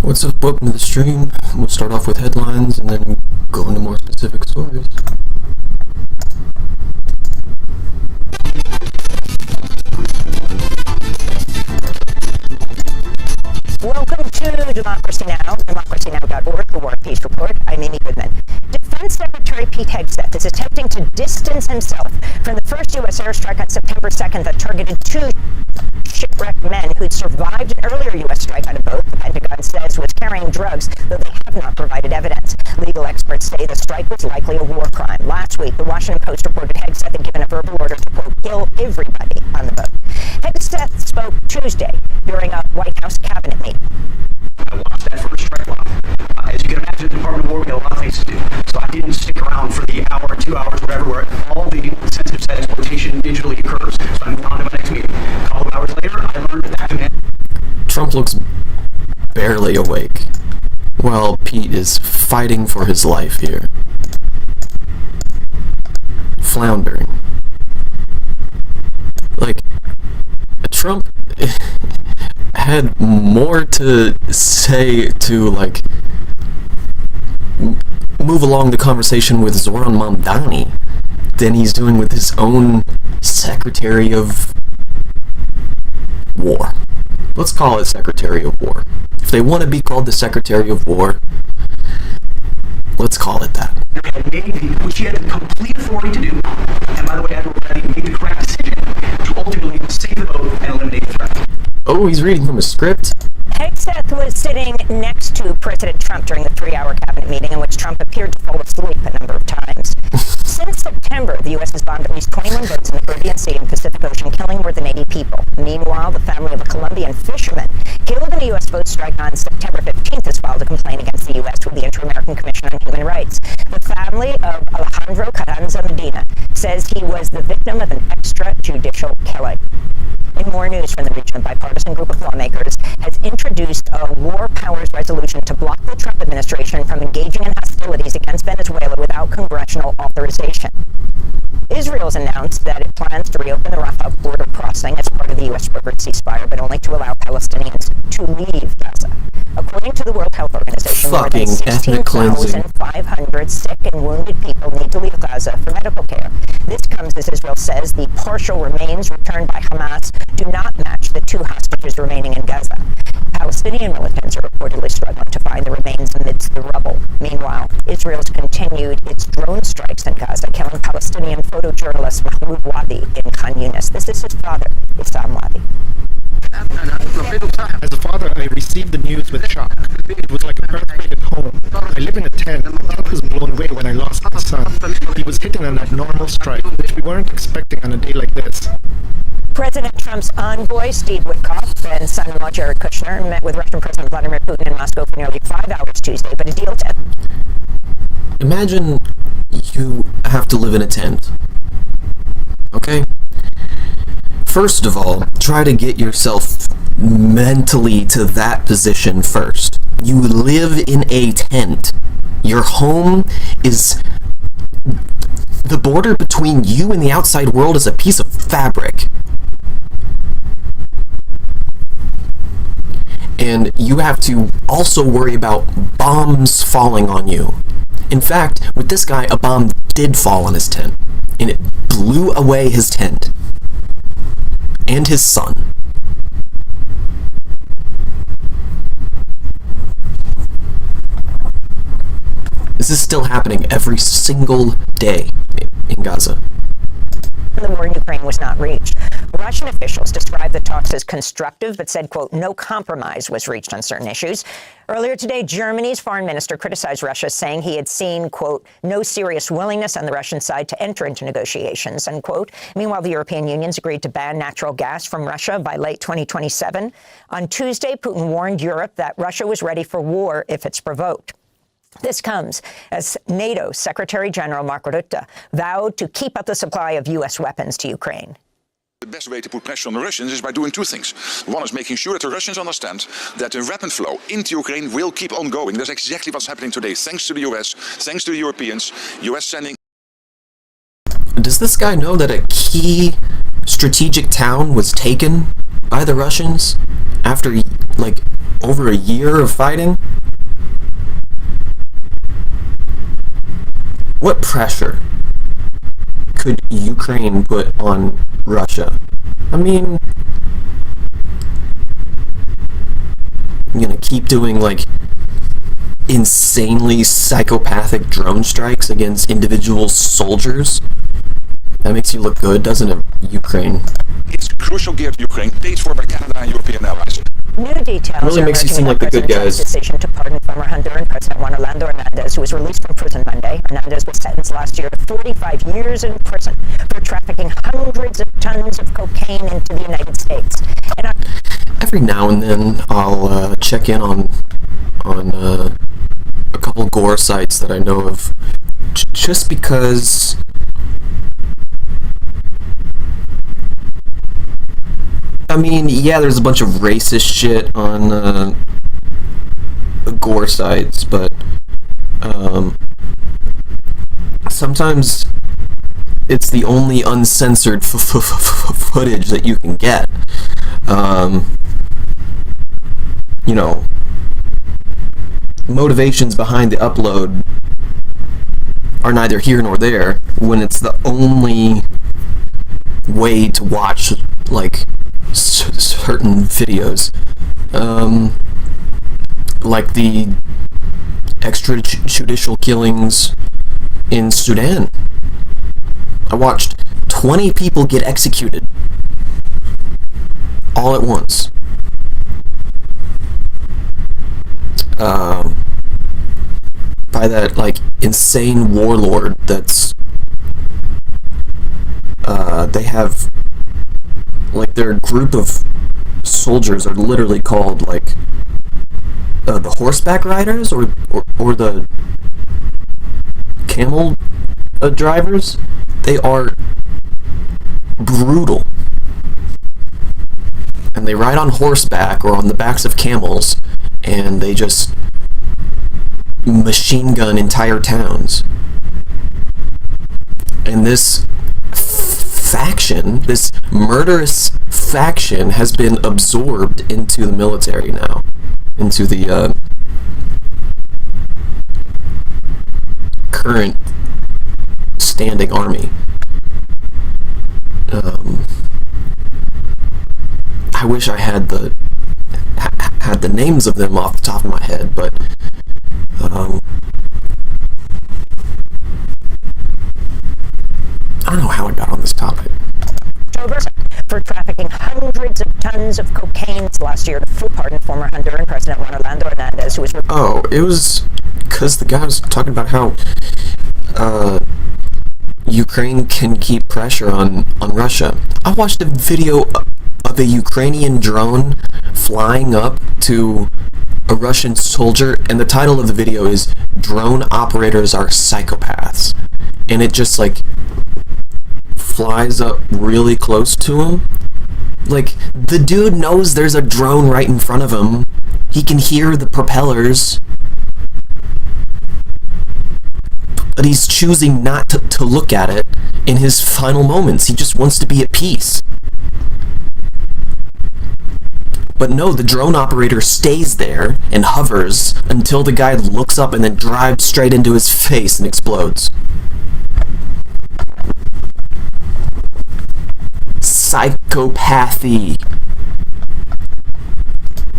What's up, welcome to the stream. We'll start off with headlines and then go into more specific stories. Welcome to Democracy Now!, democracynow.org, the War and Peace Report. I'm Amy Goodman. Defense Secretary Pete Hegseth is attempting to distance himself from the first U.S. airstrike on September 2nd that targeted two shipwrecked men who'd survived an earlier U.S. strike on a boat the Pentagon says was carrying drugs, though they have not provided evidence. Legal experts say the strike was likely a war crime. Last week, the Washington Post reported Hegseth had given a verbal order to, quote, kill everybody on the boat. Hegseth spoke Tuesday during a White House cabinet meeting. I watched that first strike live. As you can imagine, the Department of War, we had a lot of things to do. So I didn't stick around for the hour, 2 hours, whatever, where all the sensitive set exploitation digitally occurs. So I moved on to my next meeting. A couple of hours later, I learned that command. Trump looks barely awake, while Pete is fighting for his life here. Floundering. Like, Trump had more to say to, like, move along the conversation with Zoran Mamdani than he's doing with his own Secretary of War. Let's call it Secretary of War. If they want to be called the Secretary of War, let's call it that. Which he had the complete authority to do, and by the way, Admiral Bradley made the correct decision to ultimately save the boat and eliminate the threat. Oh, he's reading from a script? Hegseth was sitting next to President Trump during the 3-hour cabinet meeting in which Trump appeared to fall asleep a number of times. Since September, the U.S. has bombed at least 21 boats in the Caribbean Sea and Pacific Ocean, killing more than 80 people. Meanwhile, the family of a Colombian fisherman killed in a U.S. boat strike on September 15th has filed a complaint against the U.S. with the Inter-American Commission on Human Rights. The family of Alejandro Carranza Medina says he was the victim of an extrajudicial killing. In more news from the region, a bipartisan group of lawmakers has introduced a war powers resolution to block the Trump administration from engaging in hostilities against Venezuela without congressional authorization. Israel's announced that it plans to reopen the Rafah border crossing as part of the U.S. brokered ceasefire, but only to allow Palestinians to leave Gaza. According to the World Health Organization, more than 16,500 sick and wounded people need to leave Gaza for medical care. This comes as Israel says the partial remains returned by Hamas do not match the 2 hostages remaining in Gaza. Palestinian militants are reportedly struggling to find the remains amidst the rubble. Meanwhile, Israel's continued its drone strikes in Gaza, killing Palestinian photojournalist Mahmoud Wadi in Khan Yunis. This is his father, Issam Wadi. As a father, I received the news with shock. It was like an earthquake at home. I live in a tent, and I was blown away when I lost my son. He was hitting an abnormal strike, which we weren't expecting on a day like this. President Trump's envoy, Steve Witkoff, and son-in-law Jared Kushner met with Russian President Vladimir Putin in Moscow for nearly 5 hours Tuesday, but a deal to... Imagine you have to live in a tent. Okay? First of all, try to get yourself mentally to that position first. You live in a tent. Your home is... The border between you and the outside world is a piece of fabric. And you have to also worry about bombs falling on you. In fact, with this guy, a bomb did fall on his tent, and it blew away his tent. And his son. This is still happening every single day in Gaza. the war in Ukraine was not reached. Russian officials described the talks as constructive, but said, quote, no compromise was reached on certain issues. Earlier today, Germany's foreign minister criticized Russia, saying he had seen, quote, no serious willingness on the Russian side to enter into negotiations, unquote. Meanwhile, the European Union's agreed to ban natural gas from Russia by late 2027. On Tuesday, Putin warned Europe that Russia was ready for war if it's provoked. This comes as NATO Secretary General Mark Rutte vowed to keep up the supply of U.S. weapons to Ukraine. The best way to put pressure on the Russians is by doing two things. One is making sure that the Russians understand that the weapon flow into Ukraine will keep on going. That's exactly what's happening today, thanks to the US, thanks to the Europeans, US sending... Does this guy know that a key strategic town was taken by the Russians after, like, over a year of fighting? What pressure could Ukraine put on Russia? I mean, I'm gonna keep doing, like, insanely psychopathic drone strikes against individual soldiers? That makes you look good, doesn't it, Ukraine? It's crucial gear to Ukraine, paid for by Canada and European allies. New details Really makes you seem like the good guys. Trump's decision to pardon former Honduran President Juan Orlando Hernandez, who was released from prison Monday. Hernandez was sentenced last year to 45 years in prison for trafficking hundreds of tons of cocaine into the United States. And every now and then, I'll check in on a couple gore sites that I know of, just because. I mean, yeah, there's a bunch of racist shit on gore sites, but sometimes it's the only uncensored footage that you can get. You know, motivations behind the upload are neither here nor there when it's the only way to watch, like, certain videos, like the extrajudicial killings in Sudan. I watched 20 people get executed all at once. By that, like, insane warlord that's they have, like, their group of soldiers are literally called, like, the horseback riders or the camel drivers. They are brutal, and they ride on horseback or on the backs of camels, and they just machine gun entire towns. And this faction, this murderous faction, has been absorbed into the military now, into the current standing army. I wish I had the names of them off the top of my head, but I don't know how I got on this topic. For trafficking hundreds of tons of cocaine last year to pardon former Honduran President Juan Orlando Hernandez, who was... Oh, it was because the guy was talking about how Ukraine can keep pressure on Russia. I watched a video of a Ukrainian drone flying up to a Russian soldier, and the title of the video is "Drone Operators Are Psychopaths," and it just, like, flies up really close to him. Like, the dude knows there's a drone right in front of him. He can hear the propellers, but he's choosing not to look at it in his final moments. He just wants to be at peace. But no, the drone operator stays there and hovers until the guy looks up and then drives straight into his face and explodes. Psychopathy.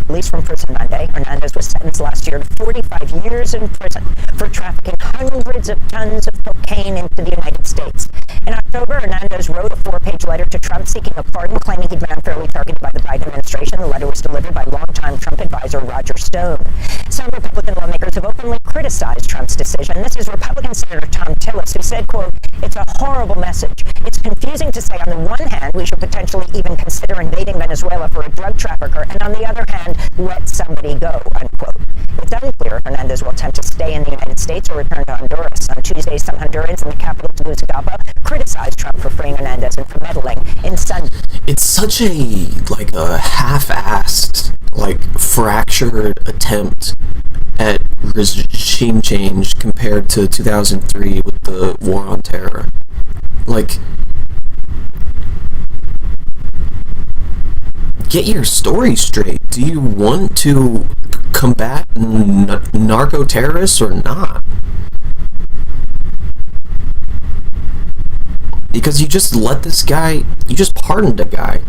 Released from prison Monday, Hernandez was sentenced last year to 45 years in prison for trafficking hundreds of tons of cocaine into the United States. And October, Hernandez wrote a 4-page letter to Trump seeking a pardon, claiming he'd been unfairly targeted by the Biden administration. The letter was delivered by longtime Trump advisor Roger Stone. Some Republican lawmakers have openly criticized Trump's decision. This is Republican Senator Thom Tillis, who said, quote, "It's a horrible message. It's confusing to say on the one hand we should potentially even consider invading Venezuela for a drug trafficker, and on the other hand, let somebody go," unquote. It's unclear if Hernandez will attempt to stay in the United States or return to Honduras. On Tuesday, some Hondurans in the capital Tegucigalpa criticized Trump for freeing Hernandez and for meddling in Sunday. It's such a half-assed, fractured attempt at regime change compared to 2003 with the war on terror. Get your story straight. Do you want to combat narco-terrorists or not? Because you just pardoned a guy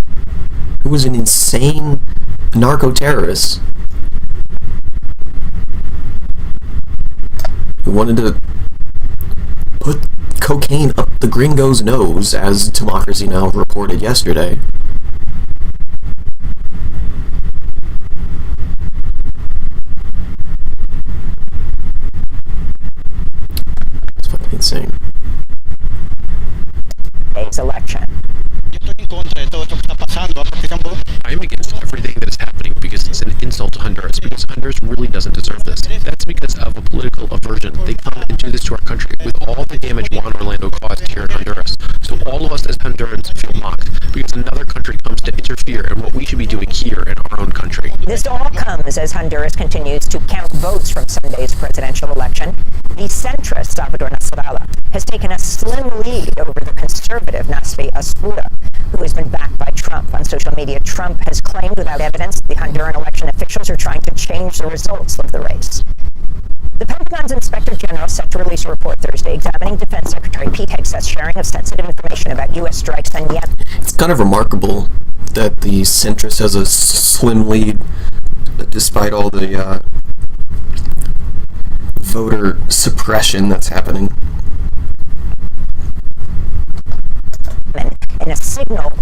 who was an insane narco-terrorist who wanted to put cocaine up the gringo's nose, as Democracy Now! Reported yesterday. It's fucking insane. Today's election. I am against everything that is happening because it's an insult to Honduras, because Honduras really doesn't deserve this. That's because of a political aversion. They come and do this to our country with all the damage Juan Orlando caused here in Honduras. So all of us as Hondurans feel mocked because another country comes to interfere in what we should be doing here in our own country. This all comes as Honduras continues to count votes from Sunday's presidential election. The centrist Salvador Nasralla has taken a slim lead over the conservative Nasri Asfura, who has been backed by Trump. On social media, Trump has claimed without evidence that the Honduran election officials are trying to change the results of the race. The Pentagon's Inspector General set to release a report Thursday examining Defense Secretary Pete Hegseth's sharing of sensitive information about U.S. strikes on Yemen. It's kind of remarkable that the centrist has a slim lead, despite all the voter suppression that's happening. In a Signal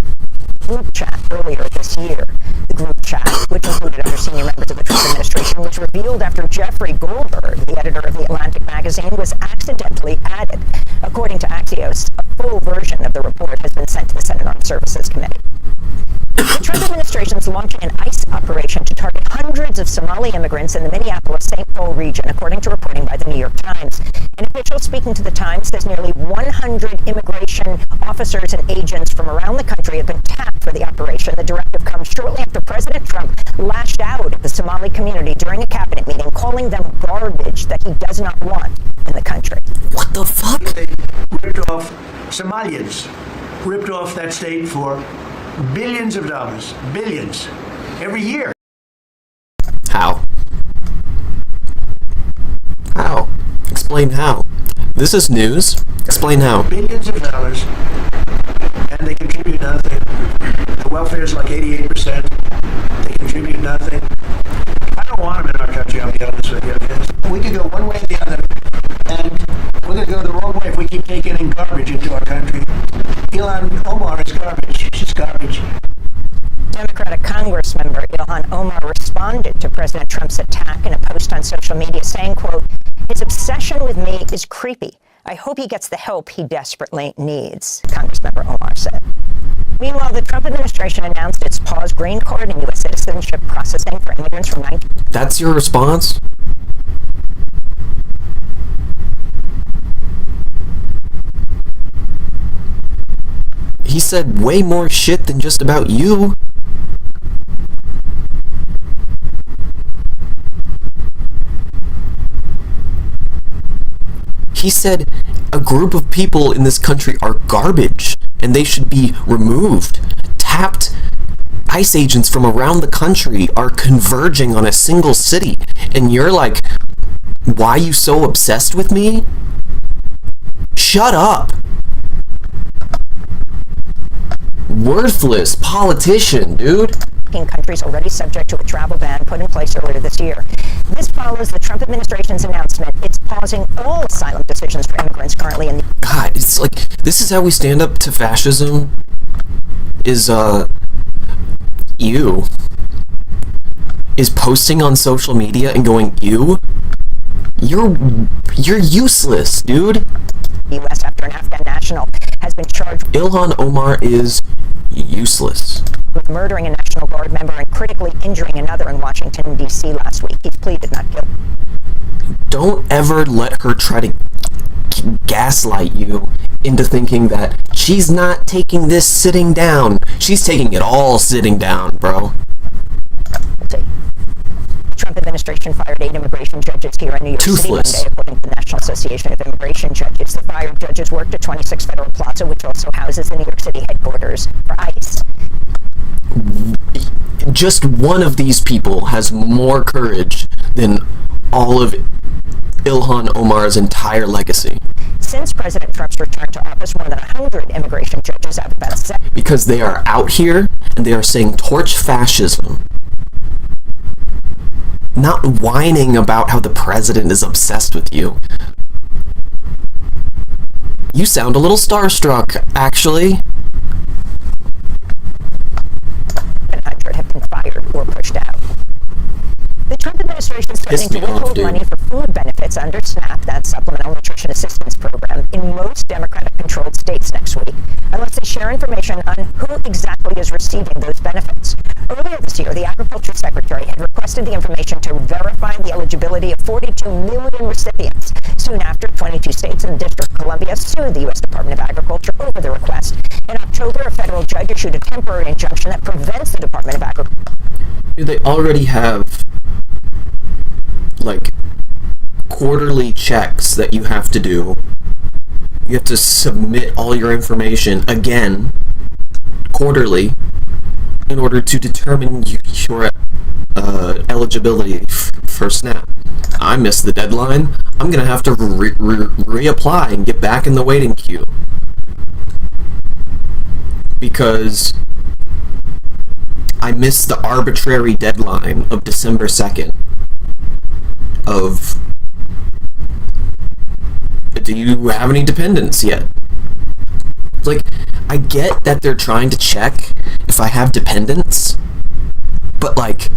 group chat earlier this year. The group chat, which included other senior members of the Trump administration, was revealed after Jeffrey Goldberg, the editor of The Atlantic magazine, was accidentally added. According to Axios, a full version of the report has been sent to the Senate Armed Services Committee. The Trump administration is launching an ICE operation to target hundreds of Somali immigrants in the Minneapolis-St. Paul region, according to reporting by the New York Times. An official speaking to the Times says nearly 100 immigration officers and agents from around the country have been tapped for the operation. The directive comes shortly after President Trump lashed out at the Somali community during a cabinet meeting, calling them garbage that he does not want in the country. What the fuck? They ripped off Somalians, ripped off that state for billions of dollars, billions, every year. How? How? Explain how. This is news. Explain how. Billions of dollars, and they contribute nothing. The welfare is like 88%. They contribute nothing. I don't want them in our country, I'll be honest with you. We could go one way or the other, and we're going to go the wrong way if we keep taking in garbage into our country. Ilhan Omar is garbage. She's garbage. Democratic Congress member Ilhan Omar responded to President Trump's attack in a post on social media saying, quote, "His obsession with me is creepy. I hope he gets the help he desperately needs," Congressmember Omar said. Meanwhile, the Trump administration announced it's paused green card and U.S. citizenship processing for immigrants from 19... That's your response? He said way more shit than just about you. He said a group of people in this country are garbage and they should be removed. Tapped ICE agents from around the country are converging on a single city. And you're like, why are you so obsessed with me? Shut up. Worthless politician, dude. Countries already subject to a travel ban put in place earlier this year. This follows the Trump administration's announcement it's pausing all asylum decisions for immigrants currently in the... God, it's like, this is how we stand up to fascism, is, ew. Is posting on social media and going, ew? You're useless, dude. U.S. after an Afghan national has been charged Ilhan Omar is useless. with murdering a National Guard member and critically injuring another in Washington, D.C. last week. He's pleaded not guilty. Don't ever let her try to gaslight you into thinking that she's not taking this sitting down. She's taking it all sitting down, bro. The Trump administration fired 8 immigration judges here in New York Toothless. City Monday, according to the National Association of Immigration Judges. The fired judges worked at 26 Federal Plaza, which also houses the New York City headquarters for ICE. Just one of these people has more courage than all of Ilhan Omar's entire legacy. Since President Trump's return to office, more than 100 immigration judges have about 7 Because they are out here and they are saying torch fascism. Not whining about how the president is obsessed with you. You sound a little starstruck, actually. 700 have been fired or pushed out. The Trump administration is threatening Pissed to me off, withhold dude. money for food benefits under SNAP, that's Supplemental Nutrition Assistance Program, in most Democratic-controlled states next week, unless they share information on who exactly is receiving those benefits. Earlier this year, the Agriculture Secretary had requested the information to verify the eligibility of 42 million recipients. Soon after, 22 states and the District of Columbia sued the U.S. Department of Agriculture over the request. In October, a federal judge issued a temporary injunction that prevents the Department of Agriculture They already have, like, quarterly checks that you have to do. You have to submit all your information again, quarterly, in order to determine your eligibility for SNAP. I missed the deadline. I'm gonna have to reapply and get back in the waiting queue. Because I missed the arbitrary deadline of December 2nd of, do you have any dependents yet? Like, I get that they're trying to check if I have dependents, but like,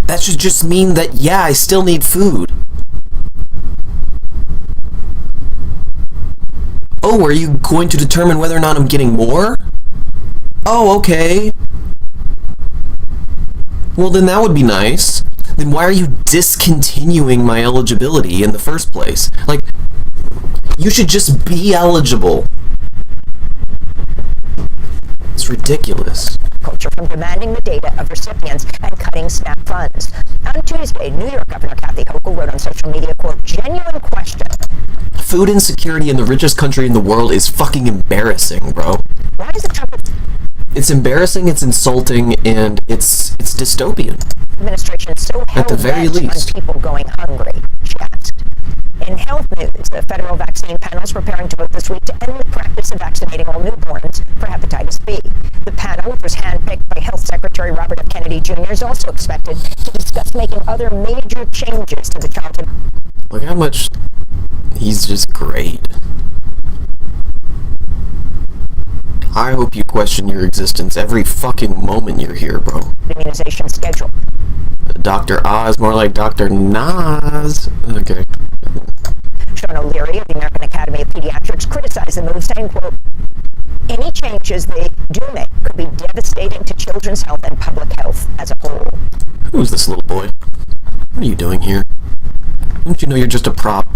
that should just mean that, yeah, I still need food. Oh, are you going to determine whether or not I'm getting more? Oh, okay. Well, then that would be nice. Then why are you discontinuing my eligibility in the first place? Like, you should just be eligible. It's ridiculous. Culture from demanding the data of recipients and cutting SNAP funds. On Tuesday, New York Governor Kathy Hochul wrote on social media, quote, genuine question. Food insecurity in the richest country in the world is fucking embarrassing, bro. Why is the Trump It's embarrassing, it's insulting, and it's dystopian. administration so At the very hell-bent least. on people going hungry, she asked. In health news, the federal vaccine panel is preparing to vote this week to end the practice of vaccinating all newborns for hepatitis B. The panel, which was handpicked by Health Secretary Robert F. Kennedy Jr., is also expected to discuss making other major changes to the childhood. Look how much he's just great. I hope you question your existence every fucking moment you're here, bro. Immunization schedule. Dr. Oz, more like Dr. Nas. Okay. Sean O'Leary of the American Academy of Pediatrics criticized the move, saying, quote, any changes they do make could be devastating to children's health and public health as a whole. Who's this little boy? What are you doing here? Don't you know you're just a prop?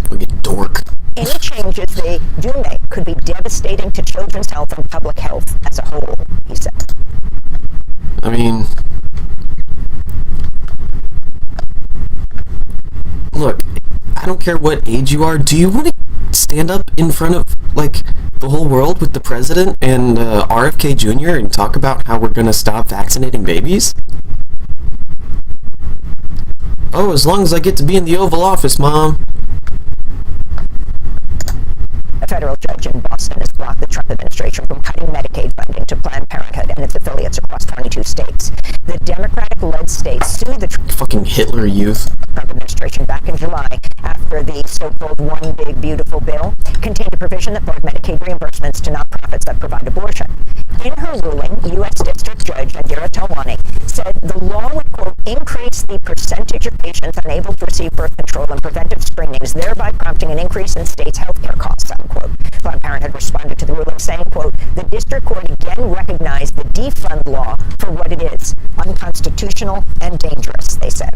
Fucking dork. Any changes they do make could be devastating to children's health and public health as a whole, he said. I mean, look, I don't care what age you are. Do you want to stand up in front of, like, the whole world with the president and RFK Jr. and talk about how we're going to stop vaccinating babies? Oh, as long as I get to be in the Oval Office, Mom. A federal judge in Boston has blocked the Trump administration from cutting Medicaid funding to Planned Parenthood and its affiliates across 22 states. The Democratic-led states sued the Fucking Hitler Youth. Trump administration back in July after the so-called One Big Beautiful bill contained a provision that brought Medicaid reimbursements to nonprofits that provide abortion. In her ruling, U.S. District Judge Indira Talwani said the law would, quote, increase the percentage of patients unable to receive birth control and preventive screenings, thereby prompting an increase in states' health care costs, unquote. Planned Parenthood responded to the ruling saying, quote, the district court again recognized the defund law for what it is, unconstitutional and dangerous, they said.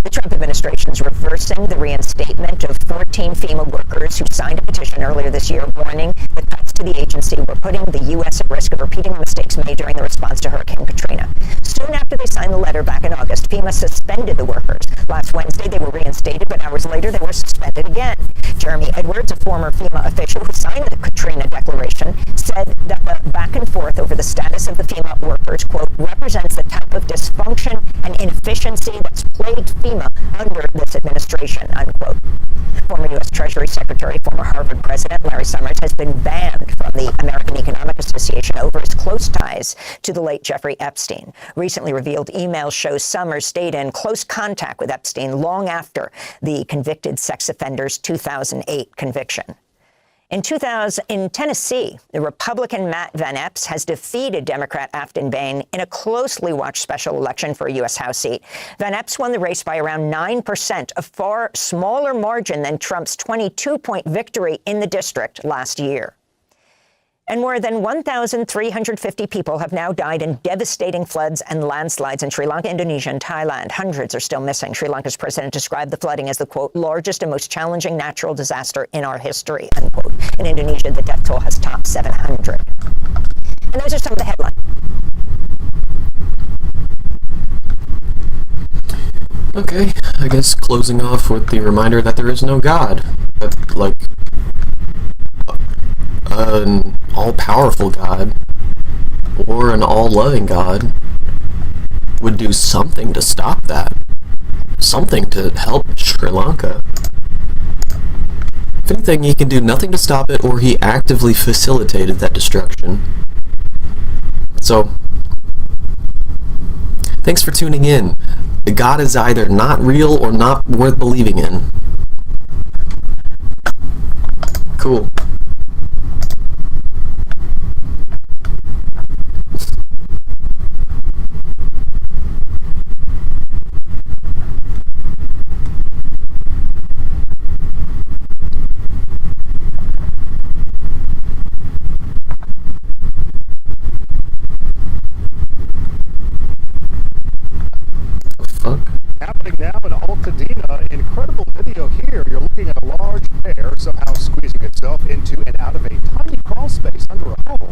The Trump administration is reversing the reinstatement of 14 FEMA workers who signed a petition earlier this year warning the cuts to the agency were putting the U.S. at risk of repeating the mistakes made during the response to Hurricane Katrina. Soon after they signed the letter back in August, FEMA suspended the workers. Last Wednesday, they were reinstated, but hours later, they were suspended again. Jeremy Edwards, a former FEMA official who signed the Katrina declaration, said that the back and forth over the status of the FEMA workers, quote, represents the type of dysfunction and inefficiency that's plagued FEMA under this administration, unquote. Former U.S. Treasury Secretary, former Harvard President Larry Summers has been banned from the American Economic Association over his close ties to the late Jeffrey Epstein. Recently revealed emails show Summers stayed in close contact with Epstein long after the convicted sex offender's 2008 conviction. In Tennessee, the Republican Matt Van Epps has defeated Democrat Afton Bain in a closely watched special election for a U.S. House seat. Van Epps won the race by around 9%, a far smaller margin than Trump's 22-point victory in the district last year. And more than 1,350 people have now died in devastating floods and landslides in Sri Lanka, Indonesia, and Thailand. Hundreds are still missing. Sri Lanka's president described the flooding as the, quote, largest and most challenging natural disaster in our history, unquote. In Indonesia, the death toll has topped 700. And those are some of the headlines. Okay, I guess closing off with the reminder that there is no God. That, like, an all-powerful God or an all-loving God would do something to stop that. Something to help Sri Lanka. If anything, he can do nothing to stop it, or he actively facilitated that destruction. So, thanks for tuning in. God is either not real or not worth believing in. Cool. Happening now in Altadena, incredible video here. You're looking at a large bear somehow squeezing itself into and out of a tiny crawl space under a home.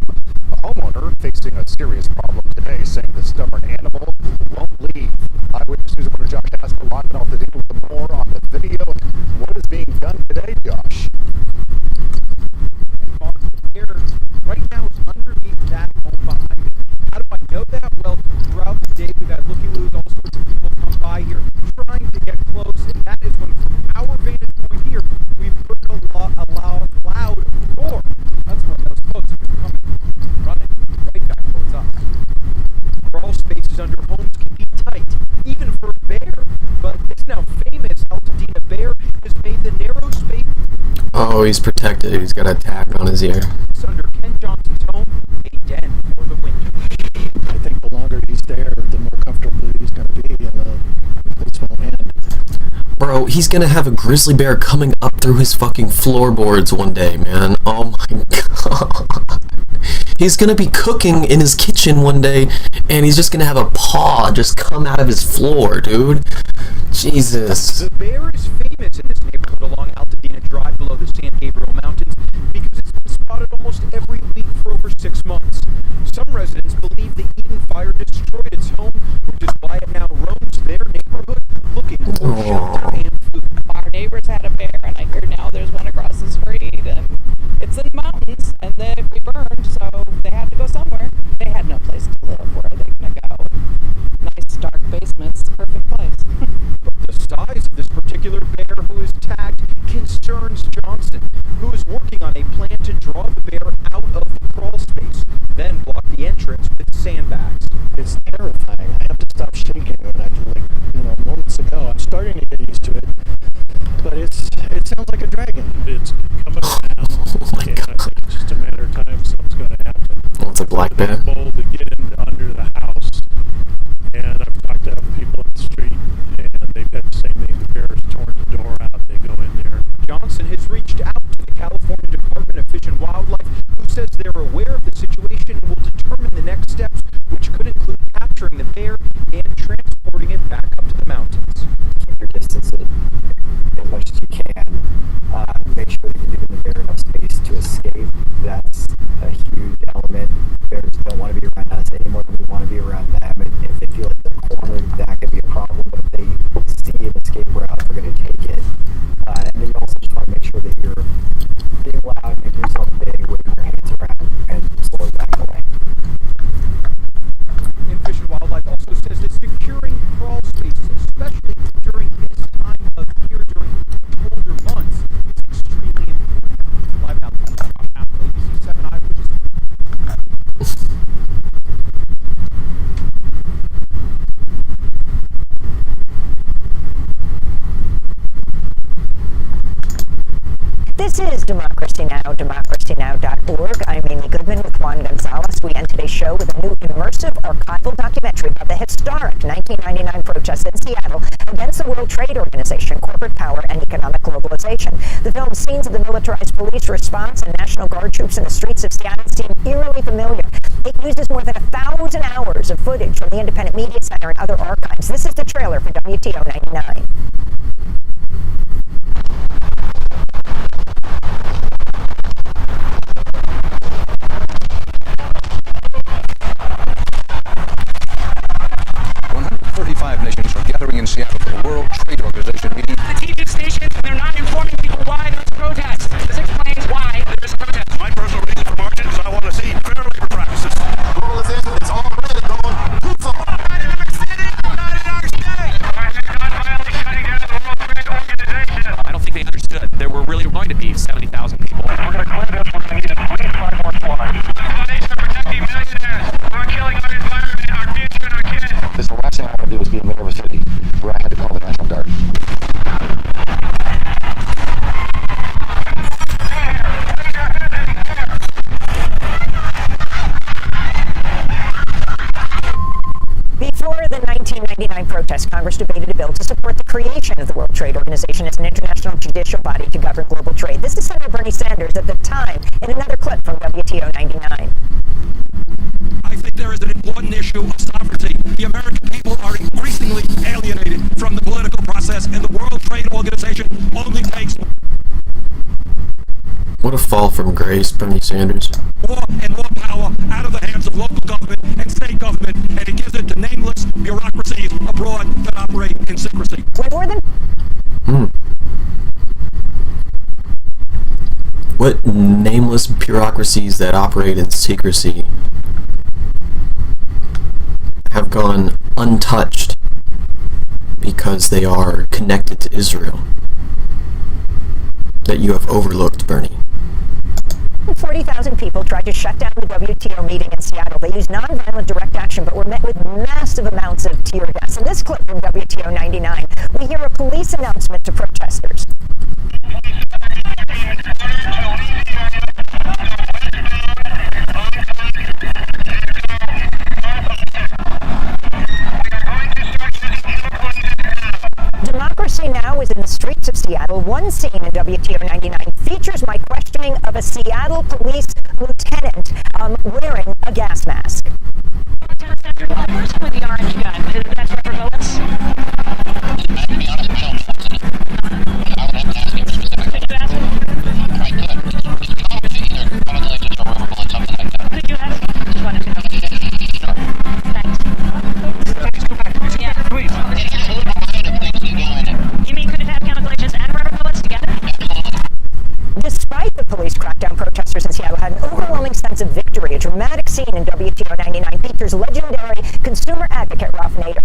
A homeowner facing a serious problem today, saying the stubborn animal won't leave. Eyewitness News reporter Josh Asper live in Altadena with more on the video and what is being done today, Josh. And Mark, here right now is underneath that home behind me. How do I know that? Well, throughout the day we've had looky-loos, all sorts of people come by here trying to get close, and that is when, from our vantage point here, we've heard a loud roar. That's when those folks have been coming, running right back towards us. Crawl spaces under homes can be tight, even for a bear, but this now famous Altadena bear has made the narrow space. Oh, he's protected. He's got a tag on his ear. Under Ken Johnson's home, a den for the winter. I think the longer he's there, the more comfortable he's going to be in the police won't end. Bro, he's gonna have a grizzly bear coming up through his fucking floorboards one day, man. Oh my god. He's gonna be cooking in his kitchen one day, and he's just gonna have a paw just come out of his floor, dude. Jesus. The bear is famous in this neighborhood along Altadena Drive below the San Gabriel Mountains because it's been spotted almost every week for over 6 months. Some residents believe the Eden fire destroyed its home, which is why it now roams their neighborhood looking for shelter and food. Our neighbors had a bear, and I hear now there's one across the street, and it's in the mountains, and then we burned, so they had to go somewhere. They had no place to live. Where are they going to go? Nice dark basements, perfect place. The size of this particular bear who is tagged concerns Johnson. attacks. It's terrifying. I have to stop shaking when I moments ago. I'm starting to get used to it, but it sounds like a dragon. It's coming around, and I think it's just a matter of time something's going to happen. Oh, it's a black bear. Bold to get under the house, and I've talked to other people in the street, and they've had the same thing. The bears torn the door out. They go in there. Johnson has reached out to the California Department of Fish and Wildlife, who says they're aware of the situation and will determine the next steps, which could include capturing the bear and transporting it back up to the mountains. Keep your distance as much as you can. Make sure that you're giving the bear enough space to escape. That's a huge element. Bears don't want to be around us any more than we want to be around them. And if they feel like they're cornered, that could be a problem. But if they see an escape route, they're going to take it. And then you also just want to make sure that you're being loud, making yourself big, waving your hands around, and slowly back away. And Fish and Wildlife also says that securing crawl spaces, especially during this time of year, during colder months, is extremely important. Live now, Josh Apple, ABC 7 Eyewitness. This is Democracy Now!, democracynow.org. I'm Amy Goodman with Juan Gonzalez. We end today's show with a new immersive archival documentary about the historic 1999 protests in Seattle against the World Trade Organization, corporate power, and economic globalization. The film's scenes of the militarized police response and National Guard troops in the streets of Seattle seem eerily familiar. It uses more than 1,000 hours of footage from the Independent Media Center and other archives. This is the trailer for WTO 99. Nations are gathering in Seattle for the World Trade Organization meeting. The TV stations, they're not informing people why there's protests. This explains why there's protests. My personal reason for marching is I want to see fair labor practices. Globalization is already going too far. Not in our city, not in our state. Why is it not finally shutting down the World Trade Organization? I don't think they understood. There were really going to be 70,000 people. We're going to clear this. We're going to need at least 5 more slides. The foundation of protecting millionaires. We're killing our environment, our future, and our kids. This is the last thing I want to do is be a mayor of a city where I had to call the National Guard. Before the 1999 protests, Congress debated a bill to support the creation of the World Trade Organization as an international judicial body to govern global trade. This is Senator Bernie Sanders at the time in another clip from WTO 99. I think there is an important issue of sovereignty. The American people are increasingly alienated from the political process, and the World Trade Organization only takes What a fall from grace, Bernie Sanders. more and more power out of the hands of local government and state government, and it gives it to nameless bureaucracies abroad that operate in secrecy. More than What nameless bureaucracies that operate in secrecy have gone untouched because they are connected to Israel that you have overlooked, Bernie? 40,000 people tried to shut down the WTO meeting in Seattle. They used nonviolent direct action, but were met with massive amounts of tear gas. In this clip from WTO 99, we hear a police announcement to protesters. Democracy Now! Is in the streets of Seattle. One scene in WTO 99 features my questioning of a Seattle police lieutenant wearing a gas mask. Where's with the orange gun? Is that rubber bullets? Could you ask him? Could you ask him? Just wanted to know. Thanks. Yeah, please. You mean could it have chemical agents and rubber bullets together? Despite the police crackdown, protesters in Seattle had an overwhelming sense of victory. A dramatic scene in WTO 99 features legendary consumer advocate Ralph Nader.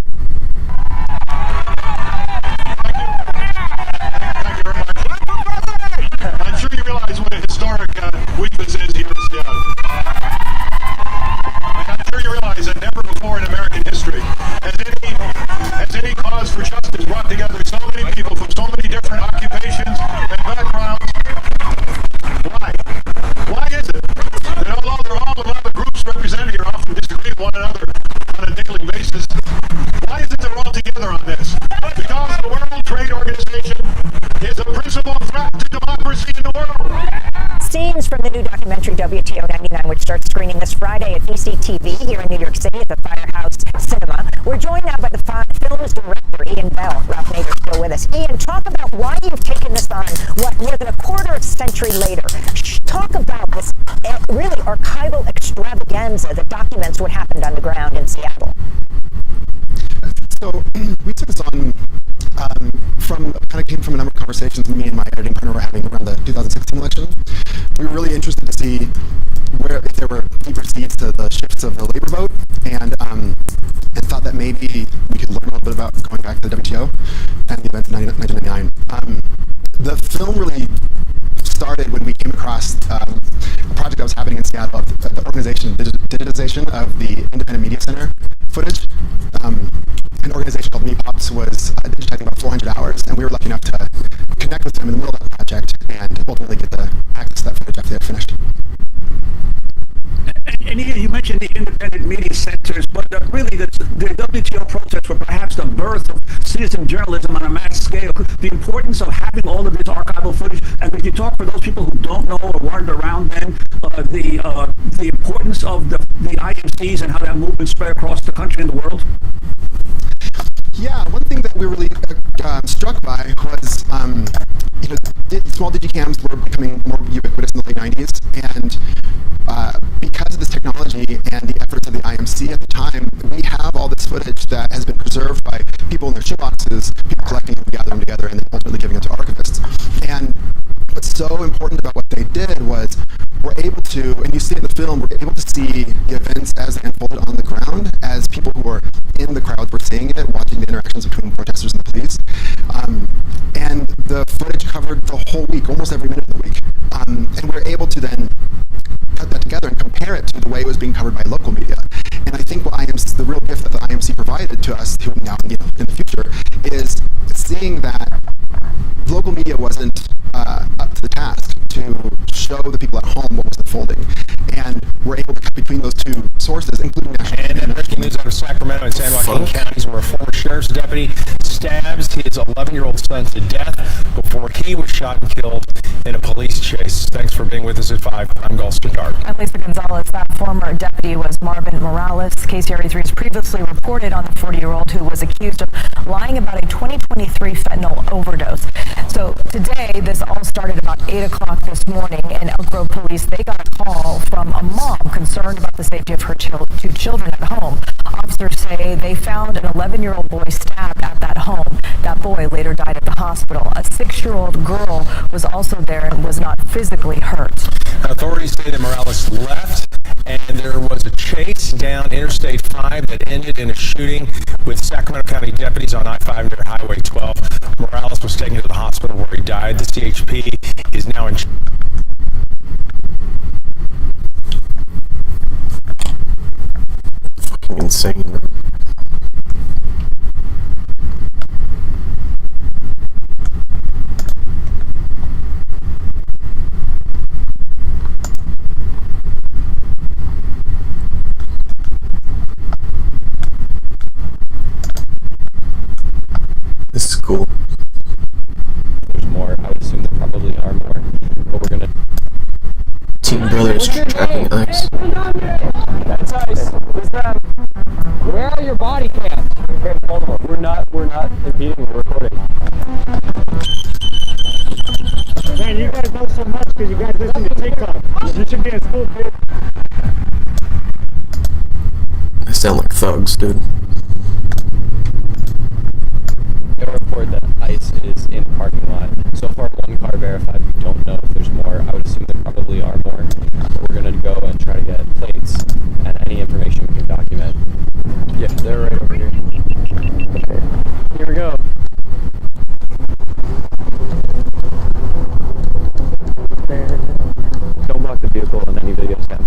I'm sure you realize what a historic week this is here in Seattle. I'm sure you realize that never WTO 99, which starts screening this Friday at ECTV here in New York City at the Firehouse Cinema. We're joined now by the film's director, Ian Bell. Ralph Nader's still with us. Ian, talk about why you've taken this on, more than a quarter of a century later. Talk about this really archival extravaganza that documents what happened on the ground in Seattle. So we took this on came from a number of conversations me and my editing partner were having around the 2016 election. We were really interested to see if there were deeper seeds to the shifts of the labor vote, and thought that maybe we could learn a little bit about going back to the WTO and the events of 1999. The film really started when we came across a project that was happening in Seattle of the organization digitization of the Independent Media Center footage. An organization called MePops was digitizing about 400 hours, and we were lucky enough to connect with them in the middle of that project and ultimately get the access to that footage after they had finished. And Ian, you mentioned the independent media centers, but really the WTO protests were perhaps the birth of citizen journalism on a mass scale. The importance of having all of this archival footage, and if you talk for those people who don't know or weren't around then, the importance of the IMCs and how that movement spread across the country and the world? Yeah, one thing that we were really struck by was, small digicams were becoming more ubiquitous in the late 90s, and because of this technology and the efforts of the IMC at the time, we have all this footage that has been preserved by people in their shoeboxes, people collecting them, gathering them together, and then ultimately giving it to archivists. And what's so important about what they did was we're able to, and you see it in the film, we're able to see the events as they unfolded on the ground, as people who were in the crowd were seeing it, watching the interactions between protesters and the police. And the footage covered the whole week, almost every minute of the week. And we're able to then cut that together and compare it to the way it was being covered by local media. And I think what the real gift that the IMC provided to us now in the future is seeing that local media wasn't up to the task to show the people at home what was unfolding. And we're able to cut between those two sources, including national media. And then breaking news out of Sacramento and San Joaquin counties, where a former sheriff's deputy stabs his 11-year-old son to death before he was shot and killed in a police chase. Thanks for being with us at 5. I'm Gulfston Dart. I'm Lisa Gonzalez. That former deputy was Marvin Morales. KCRA3 has previously reported on the 40-year-old who was accused of lying about a 2023 fentanyl overdose. So today, this all started about 8 o'clock this morning, and Elk Grove police, they got a call from a mom concerned about the safety of her two children at home. Officers say they found an 11-year-old boy stabbed at that home. That boy later died at the hospital. A 6-year-old girl was also there and was not physically hurt. Authorities say that Morales left, and there was a chase down Interstate 5 that ended in a shooting with Sacramento County deputies on I-5 near Highway 12. Morales was taken to the hospital where he died. The CHP is now in... Fucking insane. This is cool. There's more. I would assume there probably are more, but we're gonna... Team Brothers tracking ice. That's ice. Where are your body cams? Okay, hold on. We're not impeding, we're recording. Man, you guys know so much because you guys listen to TikTok. You should be in school, kid. They sound like thugs, dude. They'll report that ice is in the parking lot. So far, 1 car verified. We don't know if there's more. I would assume there probably are more. But we're going to go and try to get plates and any information we can document. Yeah, they're right over here. Okay, here we go. Don't block the vehicle and any videos can.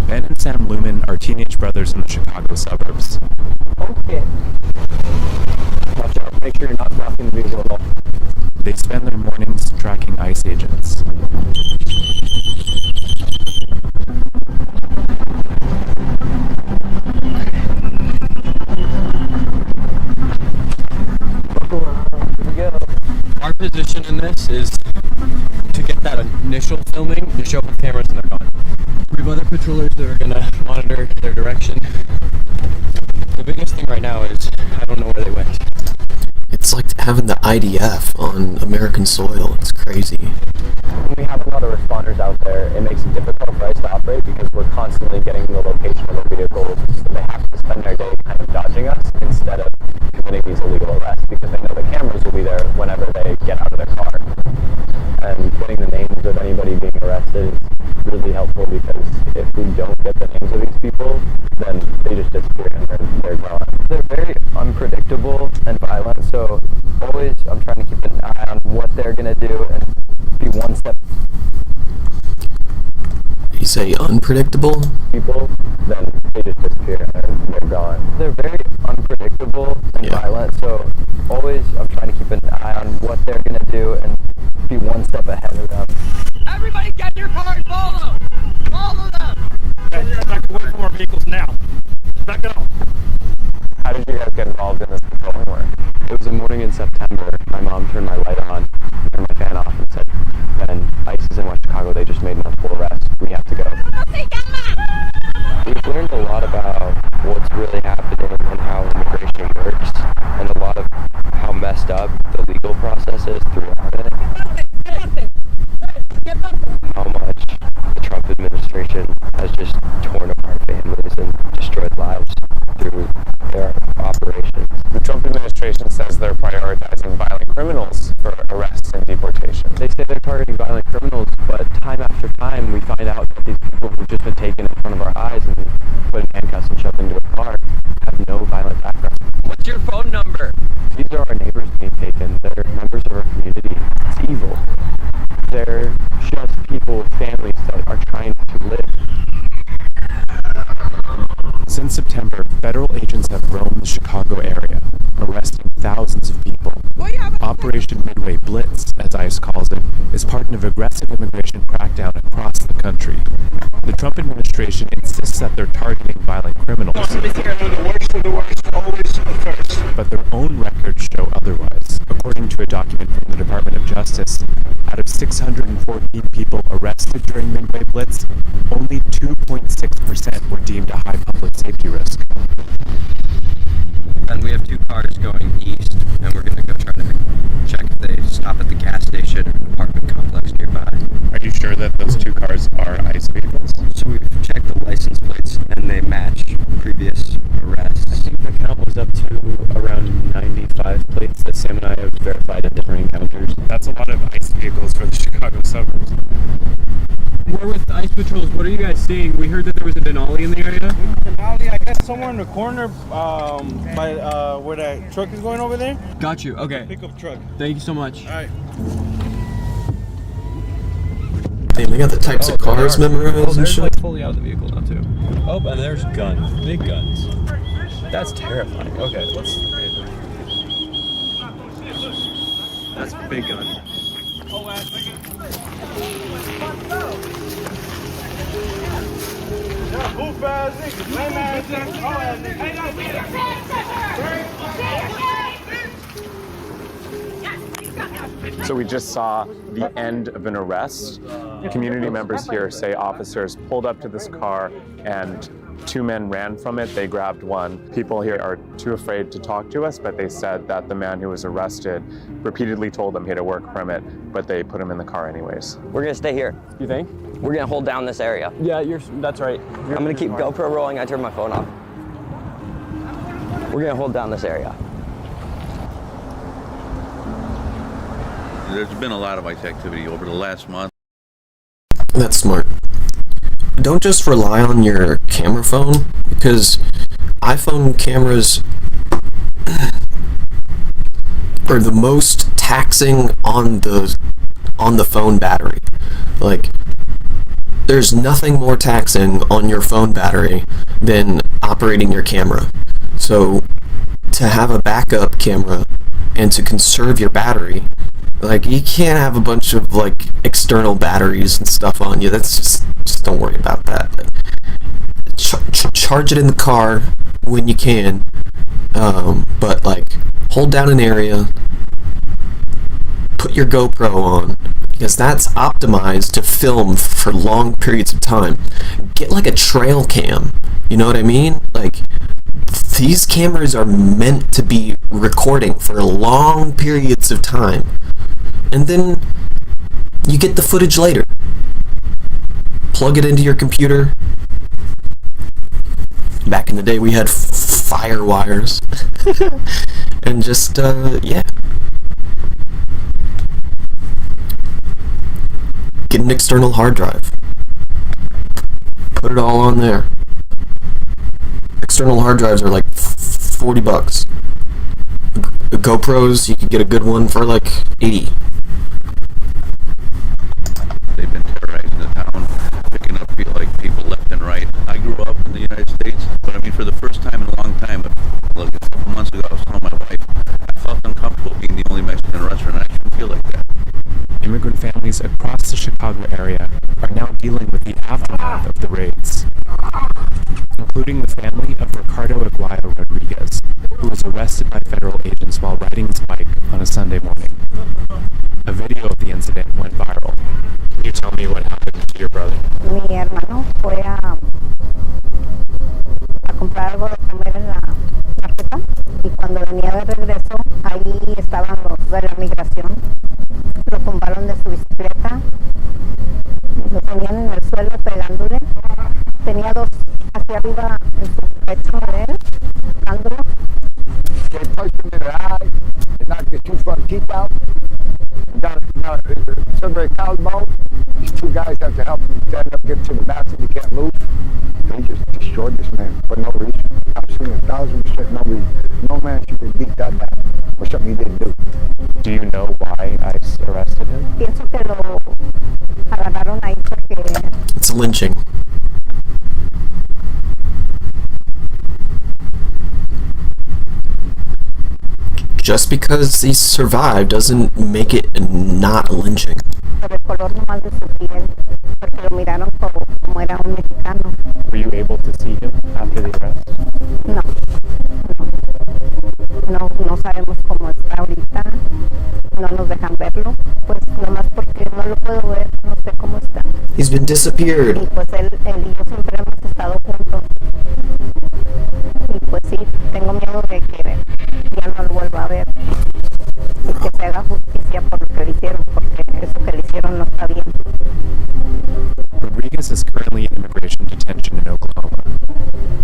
Ben and Sam Lumen are teenage brothers in the Chicago suburbs. Okay. Watch out. Make sure you're not blocking the vehicle at all. They spend their mornings tracking ICE agents. Our position in this is to get that initial filming, just show up with cameras and they're gone. We have other patrollers that are gonna monitor their direction. The biggest thing right now is I don't know where they went. It's like having the IDF on American soil. It's crazy. When we have a lot of responders out there, it makes it difficult for us to operate because we're constantly getting the location of the vehicles, so they have to spend their day kind of dodging us instead of committing these illegal arrests because they know the cameras will be there whenever they get out of their car. And getting the names of anybody being arrested is really helpful because if we don't get the names of these people, then they just disappear and they're gone. They're very unpredictable and violent, so always I'm trying to keep an eye on what they're going to do and be one step. You say unpredictable? People, then they just disappear and they're gone. They're very unpredictable and violent, so always I'm trying to keep an eye on what they're going to do and be one step ahead of them. Everybody get in your car and follow! Follow them! Back away from our vehicles now. Back up. How did you guys get involved in this patrolling work? It was a morning in September. My mom turned my light on, turned my fan off, and said, Ben, ICE is in West Chicago. They just made multiple arrests. We have to go. We've learned a lot about what's really happening and how immigration works, and a lot of how messed up the legal process is throughout it. How much the Trump administration has just torn apart families and destroyed lives through their operations. The Trump administration says they're prioritizing violent criminals for arrests and deportation. They say they're targeting violent criminals, but time after time we find out that these people who've just been taken in front of our eyes and put in handcuffs and shoved into a car have no violent background. What's your phone number? These are our neighbors being taken. They're members of our community. It's evil. They're just people with families that are trying to live. Since September, federal agents have roamed the Chicago area, arresting thousands of people. Operation Midway Blitz, as ICE calls it, is part of an aggressive immigration crackdown across the country. The Trump administration insists that they're targeting violent criminals, but their own records show otherwise. According to a document from the Department of Justice, out of 614 people arrested during Midway Blitz, only 2.6% were deemed a high public safety risk. And we have two cars going east, and we're going to go try to check if they stop at the gas station or an apartment complex nearby. Are you sure that those two cars are ICE vehicles? So we've checked the license plates, and they match previous arrests. I think the count was up to around 95 plates that Sam and I have verified at different encounters. That's a lot of ICE vehicles for the Chicago suburbs. We're with ICE patrols. What are you guys seeing? We heard that there was a Denali in the area. Denali, I guess somewhere in the corner by where that truck is going over there. Got you. Okay. Pickup truck. Thank you so much. All right. Damn, they got the types of cars memorized and shit. Like fully out of the vehicle now too. Oh, and there's guns, big guns. That's terrifying. Okay, let's. That's a big gun. So we just saw the end of an arrest. Community members here say officers pulled up to this car and two men ran from it. They grabbed one. People here are too afraid to talk to us, but they said that the man who was arrested repeatedly told them he had a work permit, but they put him in the car anyways. We're gonna stay here. You think? We're gonna hold down this area. Yeah, that's right. I'm gonna keep GoPro rolling. I turned my phone off. We're gonna hold down this area. There's been a lot of ICE activity over the last month. That's smart. Don't just rely on your camera phone, because iPhone cameras are the most taxing on the phone battery. Like, there's nothing more taxing on your phone battery than operating your camera. So to have a backup camera and to conserve your battery, like, you can't have a bunch of like external batteries and stuff on you. That's just don't worry about that. Like, charge it in the car when you can, but like, hold down an area, put your GoPro on, because that's optimized to film for long periods of time. Get like a trail cam, you know what I mean? Like, these cameras are meant to be recording for long periods of time, and then you get the footage later. Plug it into your computer. Back in the day we had fire wires. And just, yeah. Get an external hard drive. Put it all on there. External hard drives are like $40. The GoPros, you could get a good one for like $80. They've been terrorizing the town, picking up people left and right. I grew up in the United States, but I mean, for the first time in a long time, like a couple months ago, I was telling my wife, I felt uncomfortable being the only Mexican restaurant. I shouldn't feel like that. Immigrant families across the Chicago area are now dealing with the aftermath of the raids, including the family of Ricardo Aguayo Rodriguez, who was arrested by federal agents while riding his bike on a Sunday morning. A video of the incident went viral. Can you tell me what happened to your brother? Mi hermano fue a comprar algo de comer en la marqueta y cuando venía de regreso, ahí estaban los de la migración. Lo tumbaron de su bicicleta, lo tenían en el suelo pegándole. Tenía dos hacia arriba en su pecho de él, dándolo. They punched him in the eye, they knocked his two front teeth out. Now, somebody collarbone, these two guys have to help him stand up, get to the mat so he can't move. They just destroyed this man for no reason. I've seen 1,000% no reason. No man should be beat that bad for something he didn't do. Do you know why ICE arrested him? Pienso que lo agarraron ahí porque... It's a lynching. Just because he survived doesn't make it not a lynching. Por el color nomás de su piel, porque lo miraron como era un mexicano. Were you able to see him after the arrest? No sabemos cómo está ahorita, no nos dejan verlo, pues nomás porque no lo puedo ver, no sé cómo está. He's been disappeared. Y pues él y yo siempre hemos estado juntos. Y pues sí, tengo miedo de que ya no lo vuelva a ver. Y que se haga justicia por lo que le hicieron, porque eso que le hicieron no está bien. Rodriguez is currently in immigration detention in Oklahoma.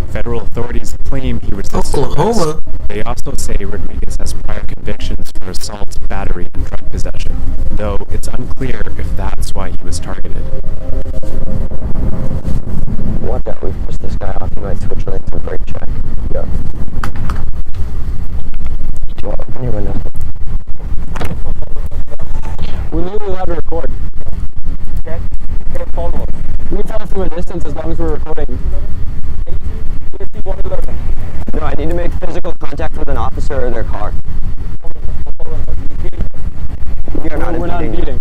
Federal authorities claim he resisted arrest. They also say Rodriguez has prior convictions for assault, battery, and drug possession, though it's unclear if that's why he was targeted. Watch out, we've pushed this guy off. He might switch lanes and brake check. Yep. Do you want to open your window? We're legally allowed to record. Okay? Okay, follow him. We can tell from a distance as long as we're recording. No, I need to make physical contact with an officer or their car. We're not impeding.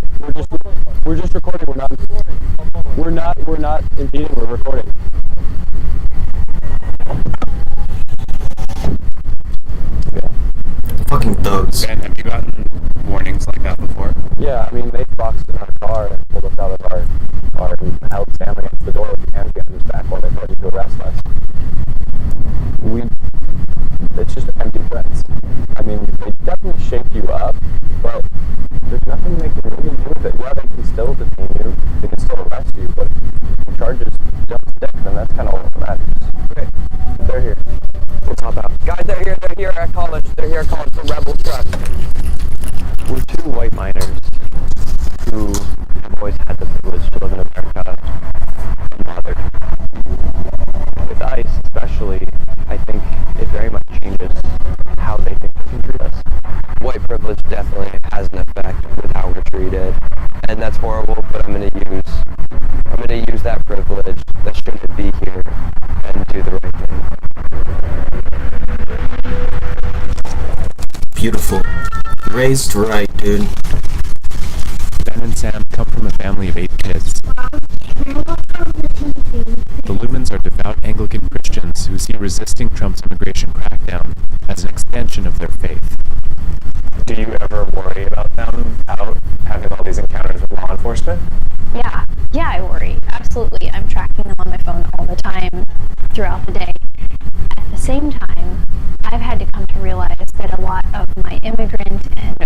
We're just recording. We're not impeding. We're recording. Yeah. Fucking thugs. Ben, have you gotten warnings like that before? Yeah, I mean, they boxed in our car and pulled us out of our and held Sam against the door with the hands behind his back while they tried to arrest us. It's just empty threats. I mean, they definitely shake you up, but there's nothing they can really do with it. Yeah, they can still detain you, they can still arrest you, but if the charges don't stick, then that's kind of all that matters. Okay, they're here. Let's hop out. Guys, they're here at college. They're here at college for Rebel Truck. We're two white miners who have always had the privilege to live in America unbothered. With ICE, especially, I think it very much changes how they think they can treat us. White privilege definitely has an effect with how we're treated, and that's horrible, but I'm gonna use that privilege that shouldn't be here and do the right thing. Beautiful. Raised right, dude. Ben and Sam come from a family of 8 kids. The Lumens are devout devout Anglican Christians who see resisting Trump's immigration crackdown as an extension of their faith. Do you ever worry about them out having all these encounters with law enforcement? Yeah, I worry. Absolutely. I'm tracking them on my phone all the time throughout the day. At the same time, I've had to come to realize that a lot of my immigrant and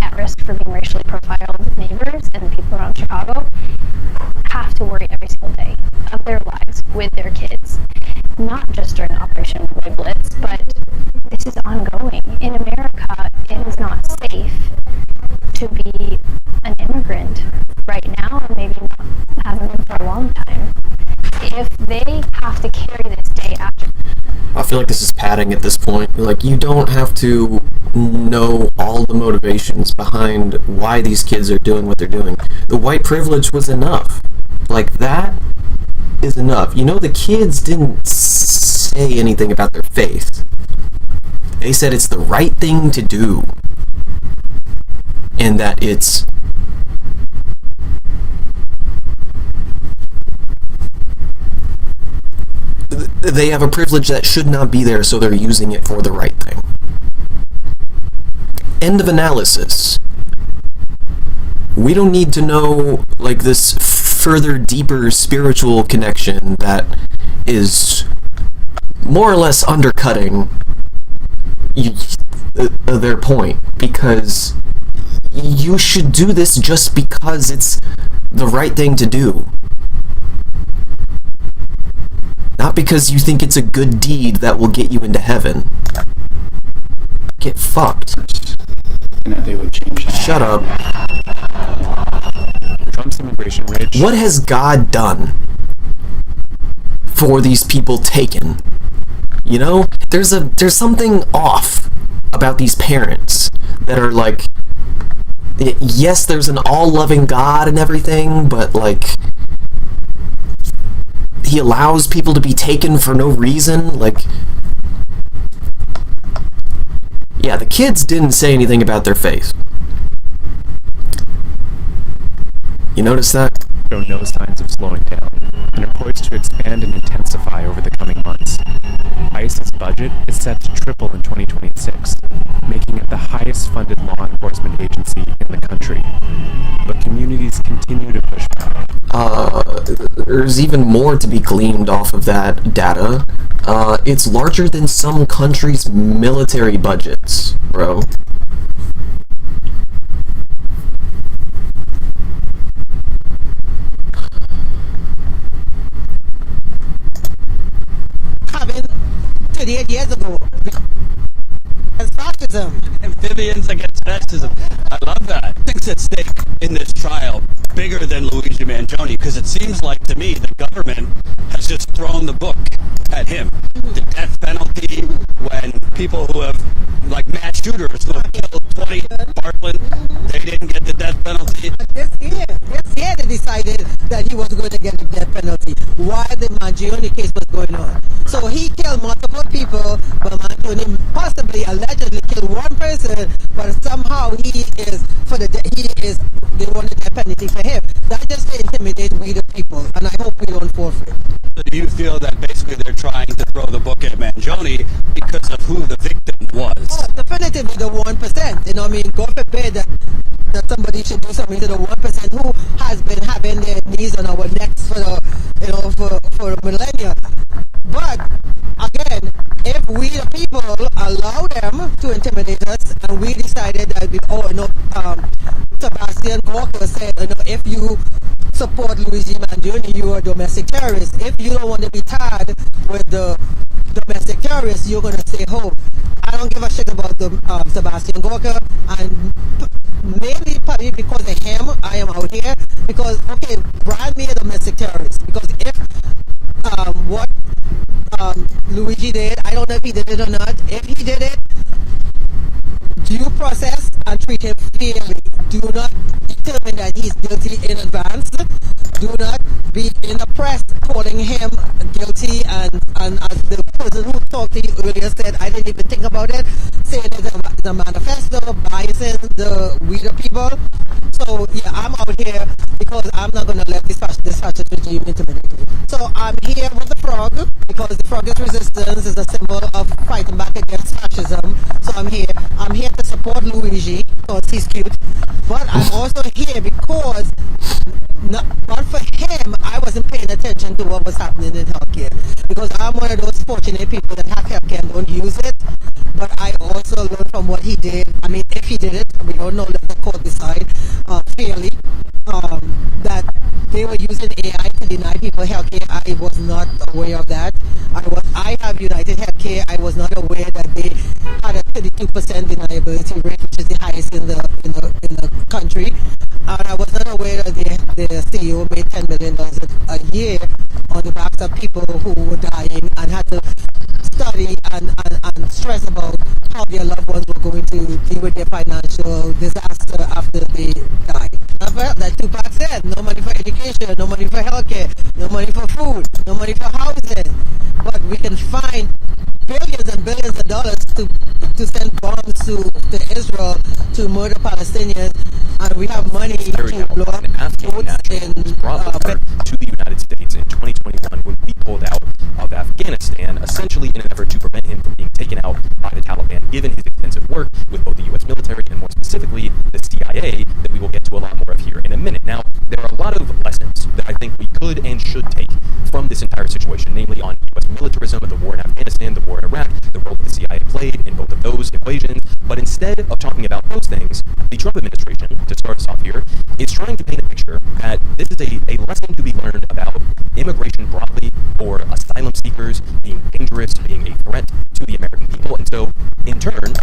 at risk for being racially profiled neighbors and people around Chicago have to worry every single day of their lives with their kids. Not just during Operation Boy Blitz, but this is ongoing. In America, it is not safe to be an immigrant right now, and maybe hasn't been for a long time. If they have to carry this day after. I feel like this is padding at this point. Like, you don't have to know all the motivations behind why these kids are doing what they're doing. The white privilege was enough. Like, that is enough. You know, the kids didn't say anything about their faith. They said it's the right thing to do. And that it's they have a privilege that should not be there, so they're using it for the right thing. End of analysis. We don't need to know, like, this further, deeper spiritual connection that is more or less undercutting their point, because you should do this just because it's the right thing to do. Not because you think it's a good deed that will get you into heaven. Get fucked. And that they would change that. Shut up. Trump's immigration rage. What has God done for these people taken? You know, there's something off about these parents that are like, yes, there's an all-loving God and everything, but like, he allows people to be taken for no reason. Like, yeah, the kids didn't say anything about their faith. You notice that? Show no signs of slowing down and are poised to expand and intensify over the coming months. ICE's budget is set to triple in 2026, making it the highest funded law enforcement agency in the country. But communities continue to push back. There's even more to be gleaned off of that data. It's larger than some countries' military budgets, bro. Happened 38 years ago. As fascism. Amphibians against fascism. I love that. Things at stake in this trial bigger than Luigi Mangione, because it seems like to me the government has just thrown the book at him. The death penalty, when people who have, like mass shooters who have killed 20, Parkland, they didn't get the death penalty. This year they decided that he was going to get the death penalty while the Mangione case was going on. So he killed multiple people, but Mangione possibly allegedly killed one person, but somehow they want the death penalty for him. That just to intimidate we the people, and I hope we don't fall for it. So do you feel that basically they're trying to throw the book at Mangione because of who the victim was? Oh, definitively the 1%. You know what I mean? God forbid that somebody should do something to the 1% who has been having their knees on our necks for the millennia. But again, if we the people allow them to intimidate us, and we decided that Sebastian Gorka said, if you support Luigi Mangione, you are a domestic terrorist. If you don't want to be tied with the domestic terrorists, you're going to stay home. I don't give a shit about the Sebastian Gorka, and mainly probably because of him, I am out here, because, okay, brand me a domestic terrorist, because if what Luigi did, I don't know if he did it or not. If he did it, due process and treat him fairly. Do not determine that he's guilty in advance. Do not be in the press calling him guilty, and as the person who talked to you earlier said, I didn't even think about it, saying that the manifesto biasing we the people. So yeah, I'm out here because I'm not going to let this fascist regime intimidate me. So I'm here with the frog because the frog's resistance is a symbol of fighting back against fascism. So I'm here. I'm here to support Luigi because he's cute. But I'm also here because not for him, I wasn't paying attention to what was happening in healthcare. Because I'm one of those fortunate people that have healthcare and don't use it. But I also learned from what he did. I mean, if he did it, we don't know, let the court decide fairly, that they were using AI to deny people healthcare. I was not aware of that. I have United Healthcare. I was not aware that they had a 32% deniability rate, which is the highest in the country. And I was not aware that the CEO made $10 million a year on the backs of people who were dying and had to study and stress about how their loved ones were going to deal with their financial disaster after they died. Like Tupac said, no money for education, no money for healthcare, no money for food, no money for housing. But we can find billions and billions of dollars to send bombs to Israel to murder Palestinians, and we have money to blow up boats in to the United States in 2021 when we pulled out of Afghanistan, essentially in an effort to prevent him from being taken out by the Taliban, given his extensive work with both the U.S. military and more specifically the CIA, that we will get to a lot more of here in a minute. Now, there are a lot of lessons that I think we could and should take from this entire situation, namely on U.S. militarism, the war in Afghanistan, the war in Iraq, the role that the CIA played in both of those equations. But instead of talking about those things, the Trump administration, to start us off here, is trying to paint a picture that this is a lesson to be learned about immigration broadly, or asylum seekers being dangerous, being a threat to the American people. And so, in turn,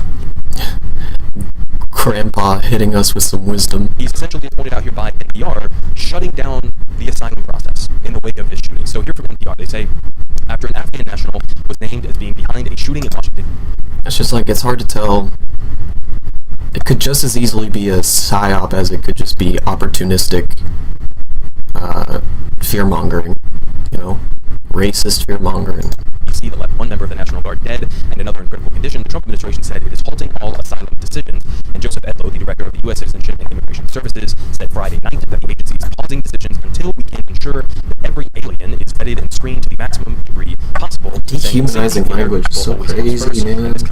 Grandpa hitting us with some wisdom. He's essentially pointed out here by NPR, shutting down the asylum process in the wake of this shooting. So here from NPR, they say, after an Afghan national was named as being behind a shooting in Washington. It's just like, it's hard to tell. It could just as easily be a psyop as it could just be opportunistic fear-mongering, racist fear-mongering. That left one member of the National Guard dead and another in critical condition. The Trump administration said it is halting all asylum decisions. And Joseph Edlow, the director of the U.S. Citizenship and Immigration Services, said Friday night that the agency is pausing decisions until we can ensure that every alien is vetted and screened to the maximum degree possible. Dehumanizing language is so crazy, man. This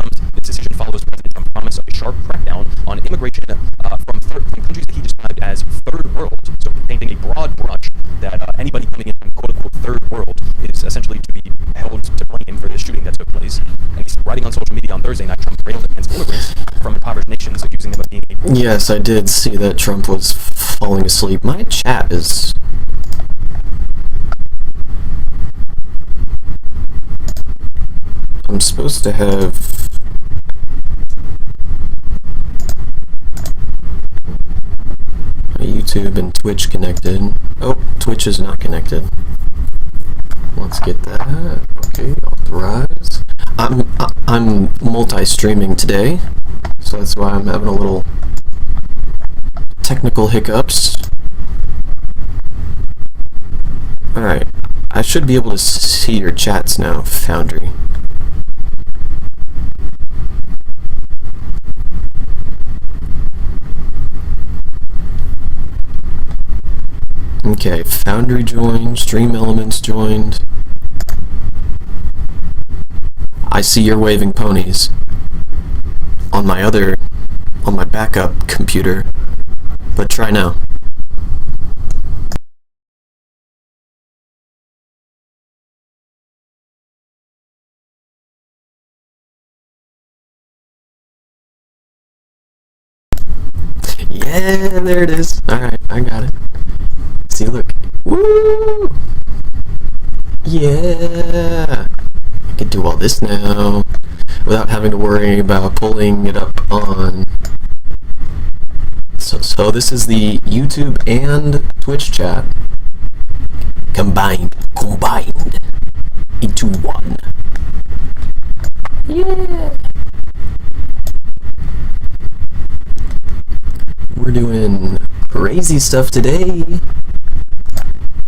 decision follows President Trump's promise of a sharp crackdown on immigration from countries that he described as third world. So painting a broad brush that anybody coming in from quote-unquote third world is essentially to be held to blame for the shooting that took place. And he's writing on social media on Thursday night, Trump railed against immigrants from impoverished nations, accusing them of being Yes, I did see that Trump was falling asleep. My chat is... I'm supposed to have... YouTube and Twitch connected. Oh, Twitch is not connected. Let's get that. Okay, authorize. I'm multi-streaming today, so that's why I'm having a little technical hiccups. Alright, I should be able to see your chats now, Foundry. Okay, Foundry joined, Stream Elements joined. I see you're waving ponies on my backup computer, but try now. Yeah, there it is. Alright, I got it. See, look. Woo! Yeah! I can do all this now without having to worry about pulling it up on... So this is the YouTube and Twitch chat combined into one. Yeah! We're doing crazy stuff today.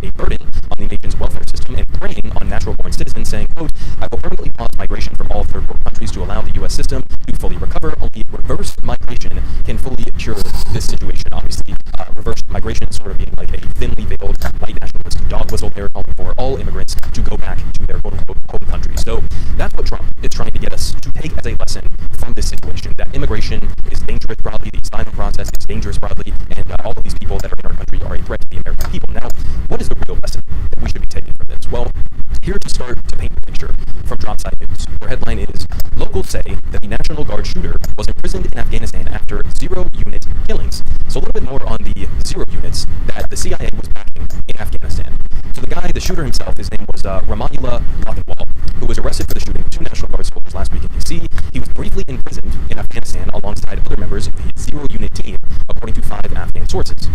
A burden on the nation's welfare system and preying on natural-born citizens, saying, quote, I will permanently pause migration from all third world countries to allow the U.S. system to fully recover. Only reverse migration can fully cure this situation. Obviously, reverse migration sort of being like a thinly veiled white nationalist dog whistle there calling for all immigrants to go back to their quote-unquote home country. So that's what Trump is trying to get us to take as a lesson from this situation, that immigration is dangerous broadly, the asylum process is dangerous broadly, and all of these people that are in our country are a threat to the American people. Now, what is the real lesson that we should be taking from this? Well, here to start to paint the picture from Dropside News, where headline is, locals say that the National Guard shooter was imprisoned in Afghanistan after zero-unit killings. So a little bit more on the zero units that the CIA was backing in Afghanistan. So the shooter himself, his name was Rahmanullah Lakhdwal, who was arrested for the shooting of 2 National Guard soldiers last week in D.C. He was briefly imprisoned in Afghanistan alongside other members of the zero-unit team, according to 5 Afghan sources.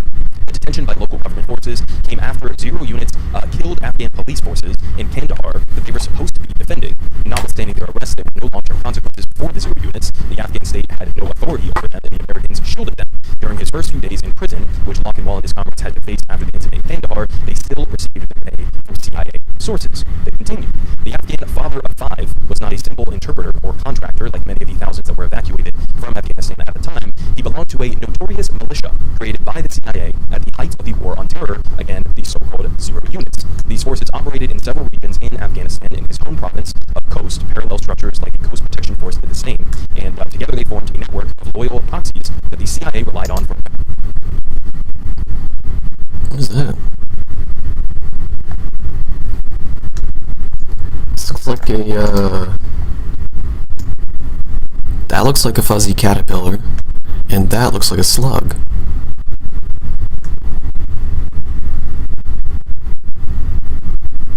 The detention by local government forces came after zero units killed Afghan police forces in Kandahar that they were supposed to be defending. Notwithstanding their arrest, there were no long-term consequences for the zero units. The Afghan state had no authority over them, and the Americans shielded them. During his first few days in prison, which Lakhdwal and his comrades had to face after the incident in Kandahar, they still received pay from CIA sources. They continued. The Afghan father of 5 was not a simple interpreter or contractor like many of the thousands that were evacuated from Afghanistan at the time. He belonged to a notorious militia created by the CIA at the height of the war on terror, again, the so-called zero units. These forces operated in several regions in Afghanistan. In his home province of Khost, parallel structures like the Coast Protection Force did the same, and together they formed a network of loyal proxies that the CIA relied on for. What is that? This looks like a, that looks like a fuzzy caterpillar, and that looks like a slug.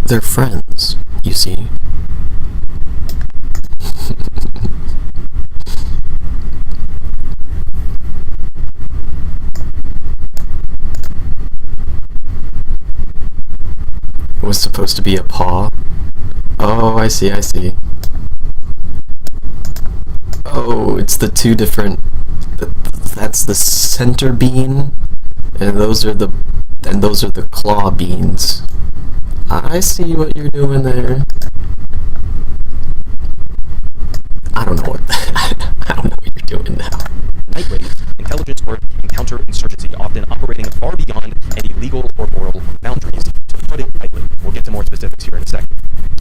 They're friends, you see. It was supposed to be a paw. Oh, I see. Oh, it's the 2 different... That's the center bean, and those are the claw beans. I see what you're doing there. I don't know what you're doing now. Night raids, intelligence work, and counterinsurgency, often operating far beyond any legal or moral boundaries. To put it lightly, we'll get to more specifics here in a second.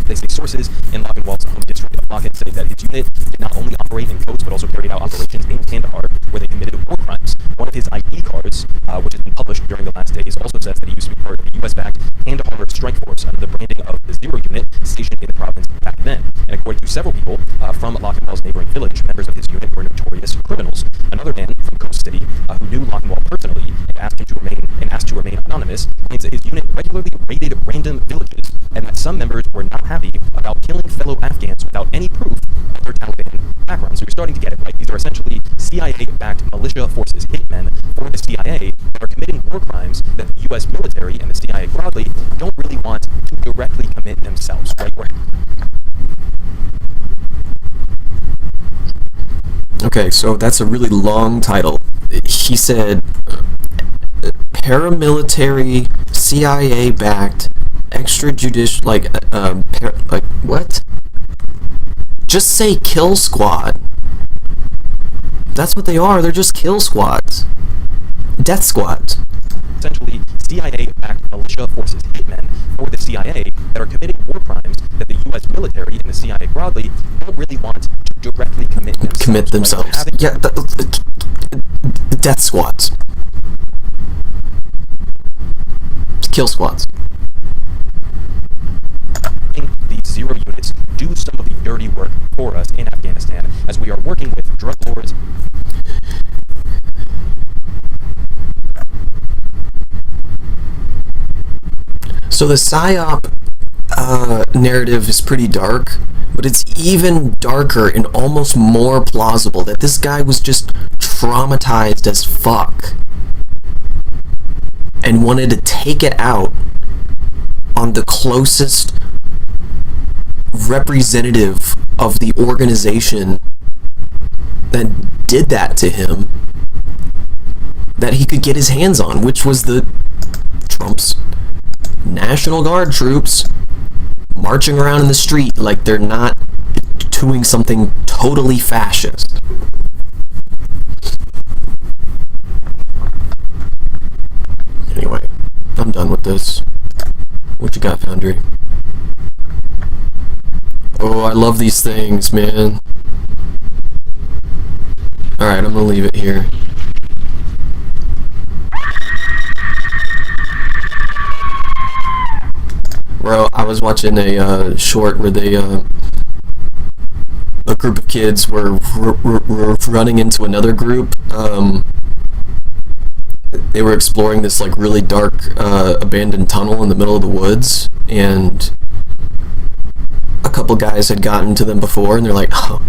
They say sources in Lakhdwal's home district of Lakan say that his unit did not only operate in Khost, but also carried out operations in Kandahar, where they committed war crimes. One of his ID cards, which has been published during the last days, also says that he used to be part of the U.S.-backed Kandahar Strike Force under the branding of the Zero Unit stationed in the province back then. And according to several people from Lakhdwal's neighboring village, members of his unit were notorious criminals. Another man from Khost City, who knew Lakhdwal personally and asked to remain anonymous, claims that his unit regularly raided random villages, and that some members were not happy about killing fellow Afghans without any proof of their Taliban background. So you're starting to get it, right? These are essentially CIA-backed militia forces, hitmen for the CIA, that are committing war crimes that the U.S. military and the CIA broadly don't really want to directly commit themselves, right? Okay, so that's a really long title. He said, paramilitary, CIA-backed, extrajudicial, what? Just say kill squad. That's what they are. They're just kill squads. Death squads. Essentially, CIA-backed militia forces, hitmen for the CIA that are committing war crimes that the U.S. military and the CIA broadly don't really want to directly commit themselves. Yeah, the death squads. Kill squads. These zero units do some of the dirty work for us in Afghanistan as we are working with drug lords. So the PSYOP narrative is pretty dark, but it's even darker and almost more plausible that this guy was just traumatized as fuck and wanted to take it out on the closest representative of the organization that did that to him that he could get his hands on, which was the Trump's National Guard troops marching around in the street like they're not doing something totally fascist. you got, Foundry? Oh, I love these things, man. Alright, I'm gonna leave it here. Bro, I was watching a short where they, a group of kids were running into another group. They were exploring this like really dark abandoned tunnel in the middle of the woods, and a couple guys had gotten to them before, and they're like, "Oh,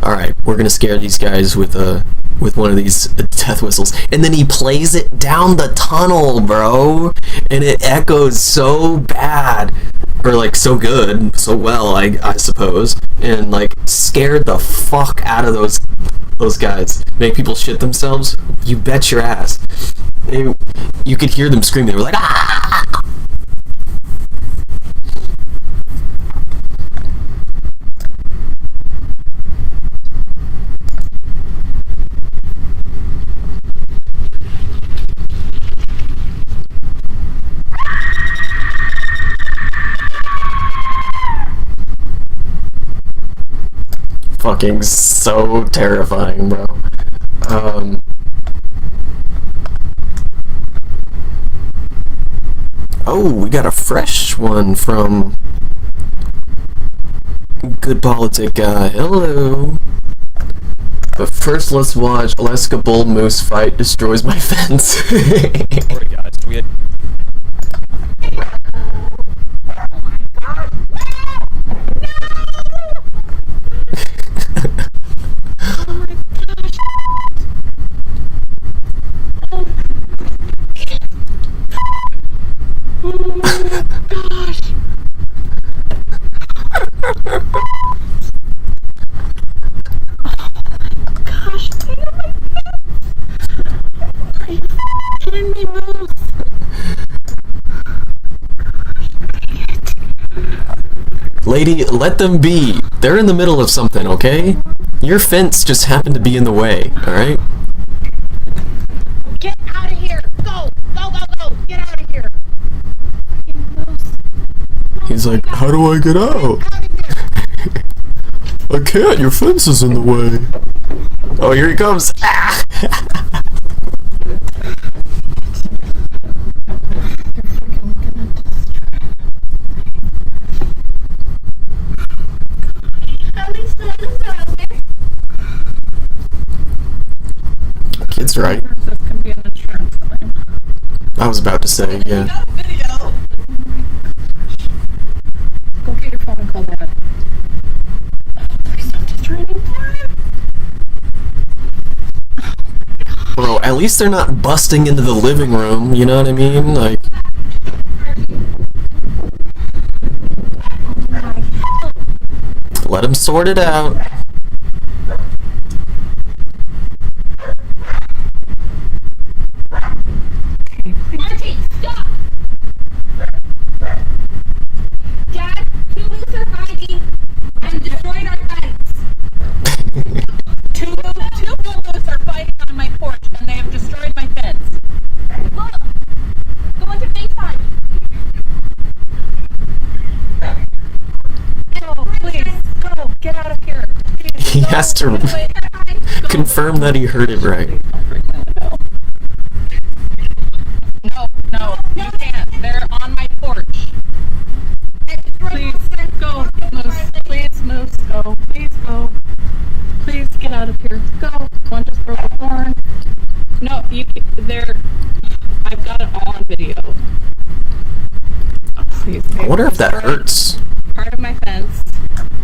all right, we're gonna scare these guys with one of these death whistles." And then he plays it down the tunnel, bro, and it echoes so bad, or like so good, so well, I suppose, and like scared the fuck out of those guys. Make people shit themselves? You bet your ass. You could hear them screaming. They were like, "Ah!" Fucking so terrifying, bro. Oh, we got a fresh one from Good Politic Guy. Hello. But first, let's watch Alaska Bull Moose fight destroys my fence. Alright, guys. So we had Lady, let them be. They're in the middle of something, okay? Your fence just happened to be in the way, alright? Get out of here! Go! Go, go, go! Get out of here! He's like, how do I get out? I can't, your fence is in the way. Oh, here he comes. Ah! Kid's right. I was about to say, yeah. Go get your phone and call Dad. Bro, at least they're not busting into the living room, you know what I mean? Like... Let him sort it out. Marty, stop! Dad, two moose are hiding and destroyed our fence. Two moose are fighting on my porch and they have destroyed my fence. Look! Go into FaceTime. Go, please, go, get out of here. Please, He has to confirm that he heard it right. No, you can't. They're on my porch. Please, go, Moose. Please, Moose, go. Please, go. Please, get out of here. Go. One just broke a horn. No, they're... I've got it all on video. Oh, please. I wonder if that hurts. Part of my fence.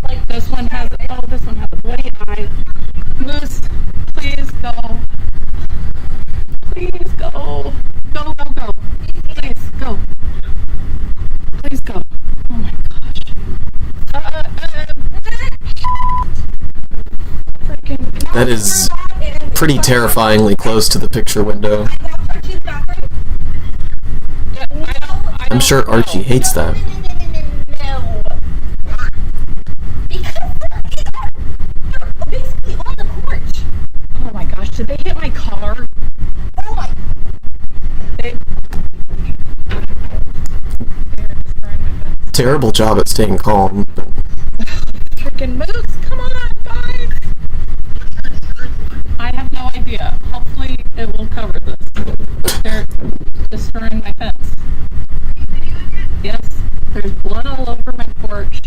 Like, this one has a bloody eye. Moose, please go. Please go. Go, go, go. Please, go. Please go. Oh my gosh. That is pretty terrifyingly close to the picture window. I'm sure Archie hates that. Basically on the porch. Oh my gosh, did they hit my car? Oh my. They're destroying my terrible job at staying calm. But Freaking moves! Come on, guys! I have no idea. Hopefully it will cover this. They're destroying my fence. Yes, there's blood all over my porch.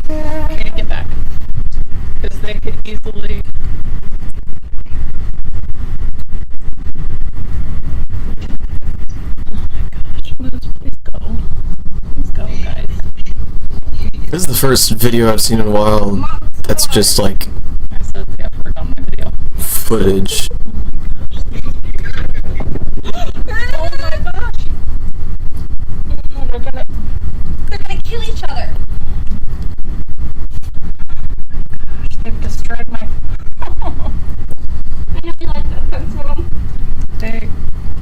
Can't get back. Because they could easily... Oh my gosh, moves, please go. Please go, guys. this is the first video I've seen in a while that's just like I said the F word on my video. footage. Oh my gosh! Oh, they're gonna kill each other. Gosh, they've destroyed my. I know you like that fence, Mom. They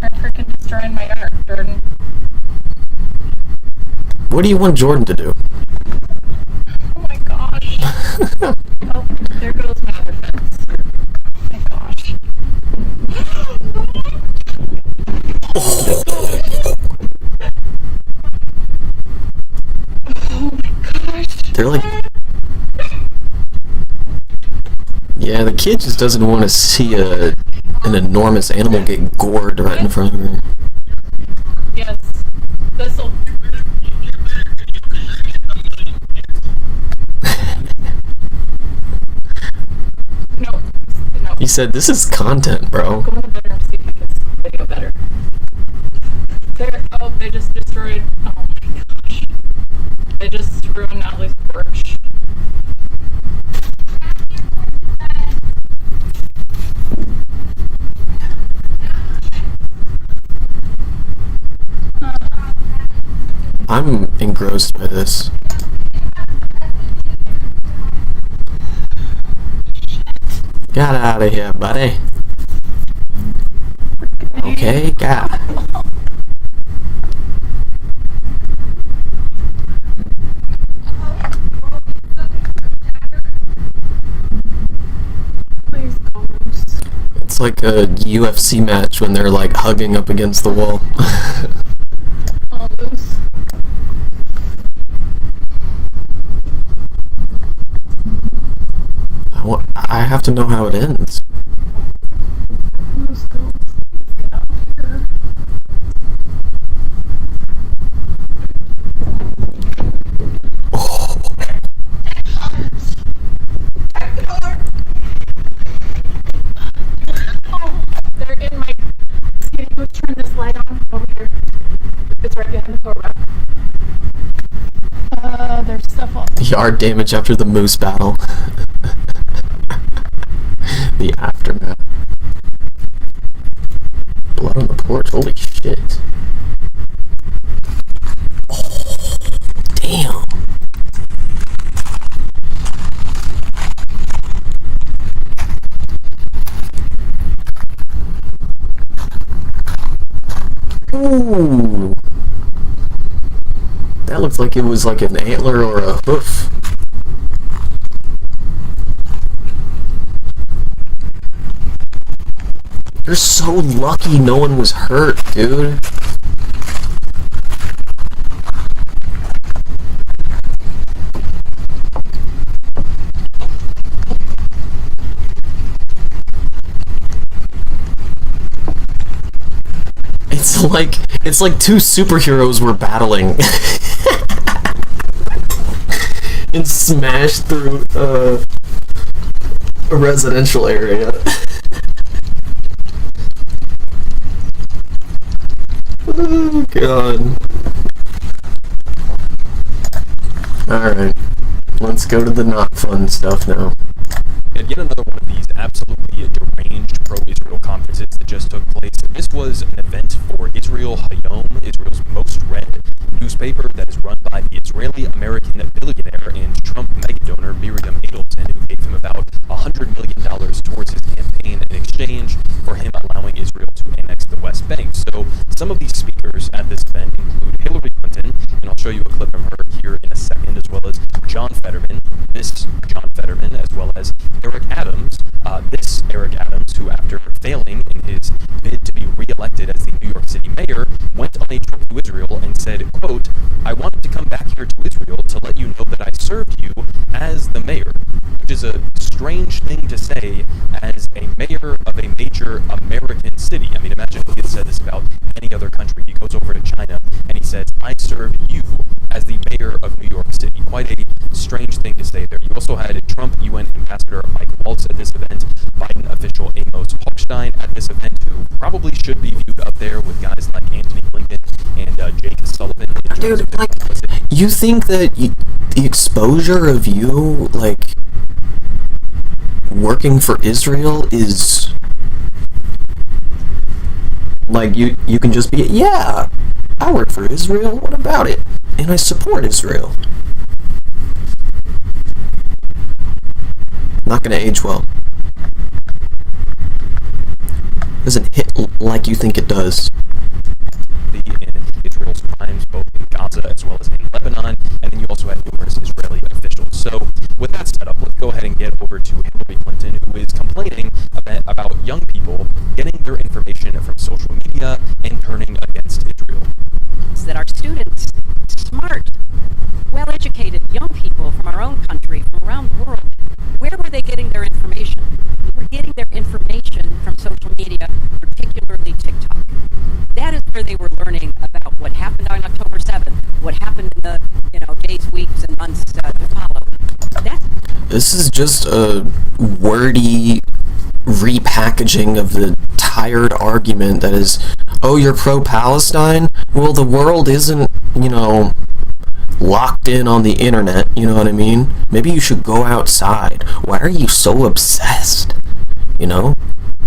are freaking destroying my yard, Jordan. What do you want Jordan to do? Oh my gosh. Oh, there goes my other fence. Oh my gosh. Oh my gosh. They're like, yeah, the kid just doesn't want to see an enormous animal get gored right in front of her. Yes. This'll. No. He said, "This is content, bro." Go in the bedroom, see if you can see the video better. There. Oh, they just destroyed. Oh my gosh. They just ruined Natalie's porch. I'm engrossed by this. Get out of here, buddy. Okay, God. Please go loose. It's like a UFC match when they're like hugging up against the wall. All loose. I have to know how it ends. Let's go. Get out of here. Oh. Oh, they're in my. Can you turn this light on over here? It's right behind the door rack. There's stuff all. Yard damage after the moose battle. The aftermath. Blood on the porch, holy shit. Oh, damn. Ooh. That looks like it was like an antler or a hoof. You're so lucky no one was hurt, dude. It's like two superheroes were battling and smashed through a residential area. Oh god. Alright. Let's go to the not fun stuff now. And yet another one of these absolutely deranged pro-Israel conferences that just took place. This was an event for Israel Hayom, Israel's most read newspaper that is run by the Israeli-American billionaire and Trump mega-donor Miriam Edelson, who gave him about $100 million towards his campaign in exchange for him allowing Israel to annex the West Bank. So some of these speakers at this event include Hillary Clinton, and I'll show you a clip from her here in a second, as well as John Fetterman, Miss John Fetterman, as well as Eric Adams. This Eric Adams, who after failing in his bid to be re-elected as the New York City mayor, went on a trip to Israel and said, quote, "I wanted to come back here to Israel to let you know that I served you as the mayor," which is a strange thing to say as a mayor of a major American city. I mean, imagine if he had said this about any other country. He goes over to China and he says, "I serve you as the mayor of New York City." Quite a strange thing to say there. You also had Trump UN Ambassador Mike Waltz at this event, Biden official Amos Hochstein at this event, who probably should be viewed up there with guys like Antony Blinken and Jake Sullivan. Dude, like, you think that the exposure of you, like, working for Israel is, like, you can just be, yeah, I work for Israel, what about it? And I support Israel. Not gonna age well. Doesn't hit like you think it does. In Israel's crimes, both in Gaza as well as in Lebanon, and then you also had numerous Israeli officials. So, with that set up, let's go ahead and get over to Hillary Clinton, who is complaining about young people getting their information from social media and turning against Israel. That our students, smart, well-educated young people from our own country, from around the world, where were they getting their information? They were getting their information from social media, particularly TikTok. That is where they were learning about what happened on October 7th, what happened in the days, weeks, and months to follow. This is just a wordy repackaging of the tired argument that is, oh, you're pro-Palestine? Well, the world isn't, locked in on the internet, you know what I mean? Maybe you should go outside. Why are you so obsessed?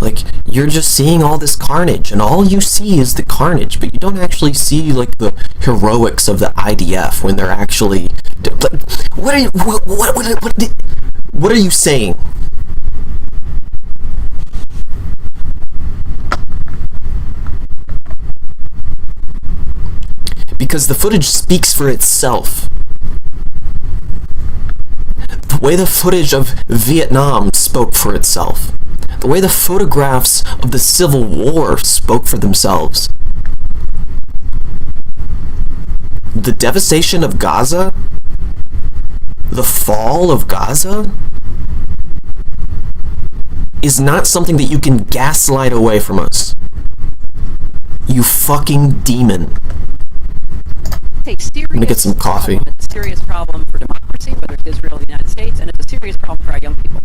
Like, you're just seeing all this carnage, and all you see is the carnage, but you don't actually see, like, the heroics of the IDF when they're actually... What are you saying? Because the footage speaks for itself. The way the footage of Vietnam spoke for itself. The way the photographs of the Civil War spoke for themselves. The devastation of Gaza? The fall of Gaza? Is not something that you can gaslight away from us. You fucking demon. I'm gonna get some coffee. It's a serious problem for democracy, whether it's Israel or the United States, and it's a serious problem for our young people.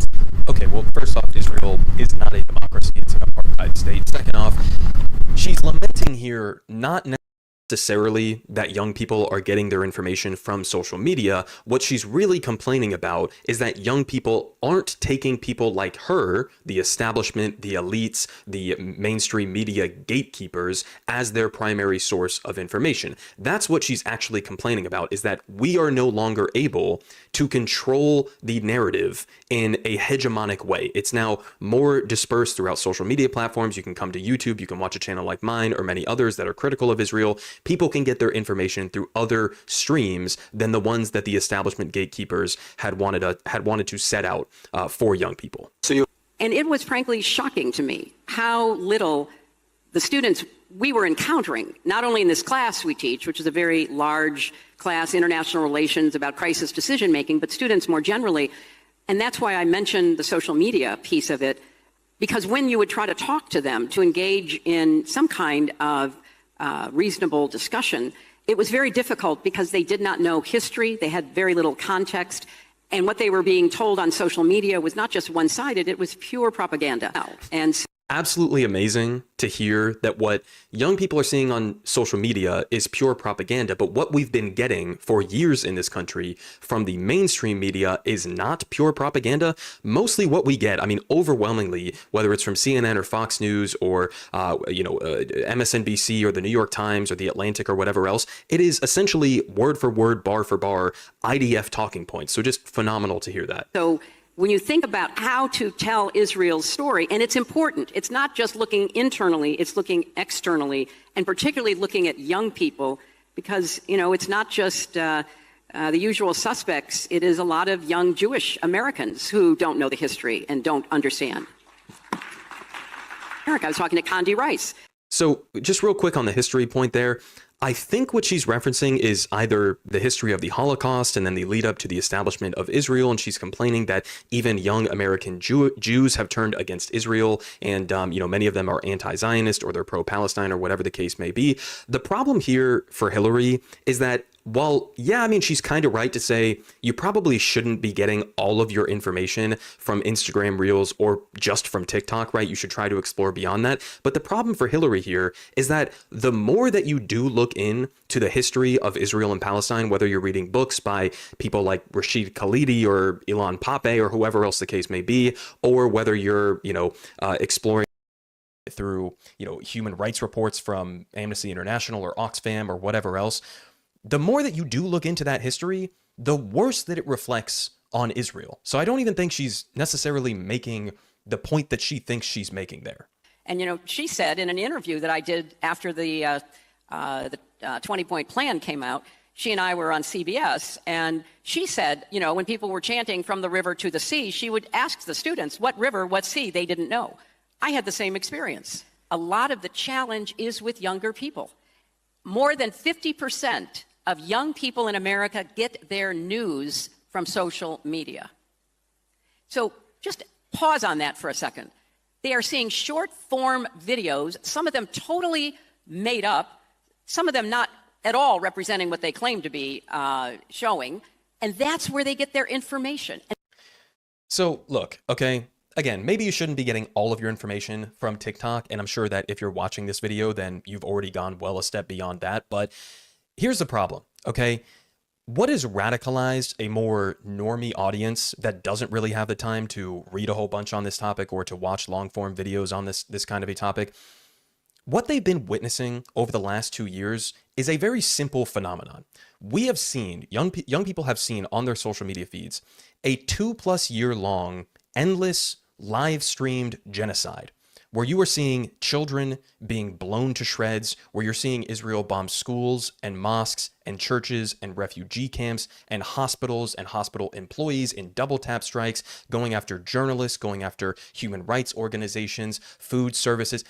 Okay, well, first off, Israel is not a democracy, it's an apartheid state. Second off, she's lamenting here not necessarily that young people are getting their information from social media. What she's really complaining about is that young people aren't taking people like her, the establishment, the elites, the mainstream media gatekeepers, as their primary source of information. That's what she's actually complaining about, is that we are no longer able to control the narrative in a hegemonic way. It's now more dispersed throughout social media platforms. You can come to YouTube, you can watch a channel like mine or many others that are critical of Israel. People can get their information through other streams than the ones that the establishment gatekeepers had wanted to set out for young people. And it was frankly shocking to me how little the students we were encountering, not only in this class we teach, which is a very large class, international relations about crisis decision making, but students more generally. And that's why I mentioned the social media piece of it, because when you would try to talk to them to engage in some kind of reasonable discussion, it was very difficult because they did not know history, they had very little context, and what they were being told on social media was not just one-sided, it was pure propaganda. And absolutely amazing to hear that what young people are seeing on social media is pure propaganda, but what we've been getting for years in this country from the mainstream media is not pure propaganda. Mostly what we get, I mean, overwhelmingly, whether it's from CNN or Fox News or MSNBC or the New York Times or the Atlantic or whatever else, it is essentially word for word, bar for bar, IDF talking points. So just phenomenal to hear that. So when you think about how to tell Israel's story, and it's important, it's not just looking internally, it's looking externally, and particularly looking at young people, because, it's not just the usual suspects, it is a lot of young Jewish Americans who don't know the history and don't understand. Eric, I was talking to Condi Rice. So just real quick on the history point there, I think what she's referencing is either the history of the Holocaust and then the lead up to the establishment of Israel. And she's complaining that even young American Jews have turned against Israel. And, many of them are anti-Zionist or they're pro-Palestine or whatever the case may be. The problem here for Hillary is that while, yeah, I mean, she's kind of right to say you probably shouldn't be getting all of your information from Instagram Reels or just from TikTok, right? You should try to explore beyond that. But the problem for Hillary here is that the more that you do look into the history of Israel and Palestine, whether you're reading books by people like Rashid Khalidi or Ilan Pappé or whoever else the case may be, or whether you're, exploring through, human rights reports from Amnesty International or Oxfam or whatever else, the more that you do look into that history, the worse that it reflects on Israel. So I don't even think she's necessarily making the point that she thinks she's making there. And, she said in an interview that I did after the 20-point plan came out, she and I were on CBS, and she said, when people were chanting from the river to the sea, she would ask the students, what river, what sea? They didn't know. I had the same experience. A lot of the challenge is with younger people. More than 50% of young people in America get their news from social media. So just pause on that for a second. They are seeing short form videos, some of them totally made up, some of them not at all representing what they claim to be showing, and that's where they get their information. So look, okay, again, maybe you shouldn't be getting all of your information from TikTok, and I'm sure that if you're watching this video, then you've already gone well a step beyond that, but here's the problem, okay? What has radicalized a more normie audience that doesn't really have the time to read a whole bunch on this topic or to watch long-form videos on this kind of a topic? What they've been witnessing over the last 2 years is a very simple phenomenon. We have seen, young people have seen on their social media feeds, a 2+ year long, endless, live-streamed genocide, where you are seeing children being blown to shreds, where you're seeing Israel bomb schools and mosques and churches and refugee camps and hospitals and hospital employees in double tap strikes, going after journalists, going after human rights organizations, food services.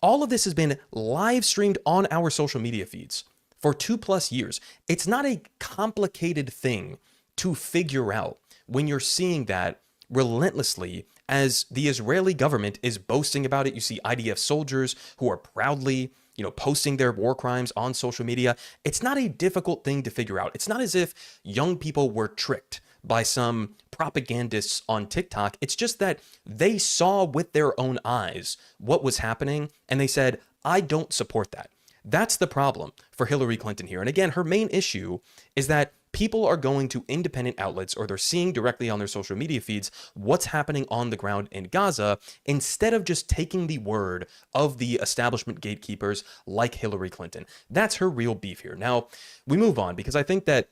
All of this has been live streamed on our social media feeds for 2+ years. It's not a complicated thing to figure out when you're seeing that relentlessly as the Israeli government is boasting about it. You see IDF soldiers who are proudly, posting their war crimes on social media. It's not a difficult thing to figure out. It's not as if young people were tricked by some propagandists on TikTok. It's just that they saw with their own eyes what was happening and they said, I don't support that. That's the problem for Hillary Clinton here. And again, her main issue is that people are going to independent outlets or they're seeing directly on their social media feeds what's happening on the ground in Gaza instead of just taking the word of the establishment gatekeepers like Hillary Clinton. That's her real beef here. Now, we move on because I think that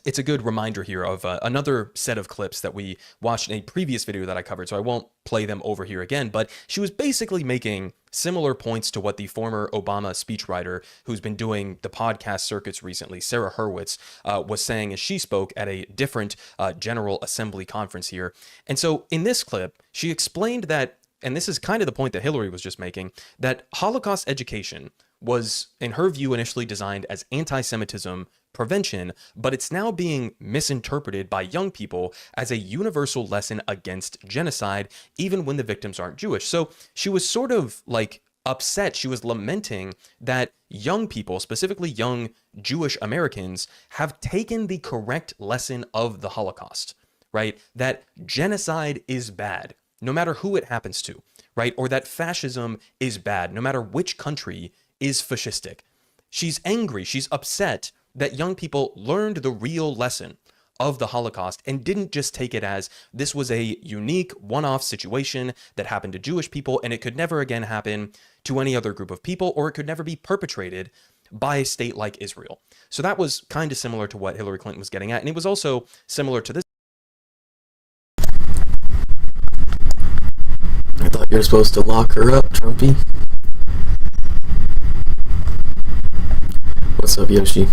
it's a good reminder here of another set of clips that we watched in a previous video that I covered, so I won't play them over here again, but she was basically making similar points to what the former Obama speechwriter who's been doing the podcast circuits recently, Sarah Hurwitz, was saying as she spoke at a different General Assembly conference here. And so in this clip, she explained that, and this is kind of the point that Hillary was just making, that Holocaust education was, in her view, initially designed as anti-Semitism prevention, but it's now being misinterpreted by young people as a universal lesson against genocide, even when the victims aren't Jewish. So she was sort of like upset. She was lamenting that young people, specifically young Jewish Americans, have taken the correct lesson of the Holocaust, right? That genocide is bad, no matter who it happens to, right? Or that fascism is bad, no matter which country is fascistic. She's angry. She's upset that young people learned the real lesson of the Holocaust and didn't just take it as this was a unique one-off situation that happened to Jewish people and it could never again happen to any other group of people, or it could never be perpetrated by a state like Israel. So that was kind of similar to what Hillary Clinton was getting at, and it was also similar to this. I thought you were supposed to lock her up, Trumpy. What's up, Yoshi?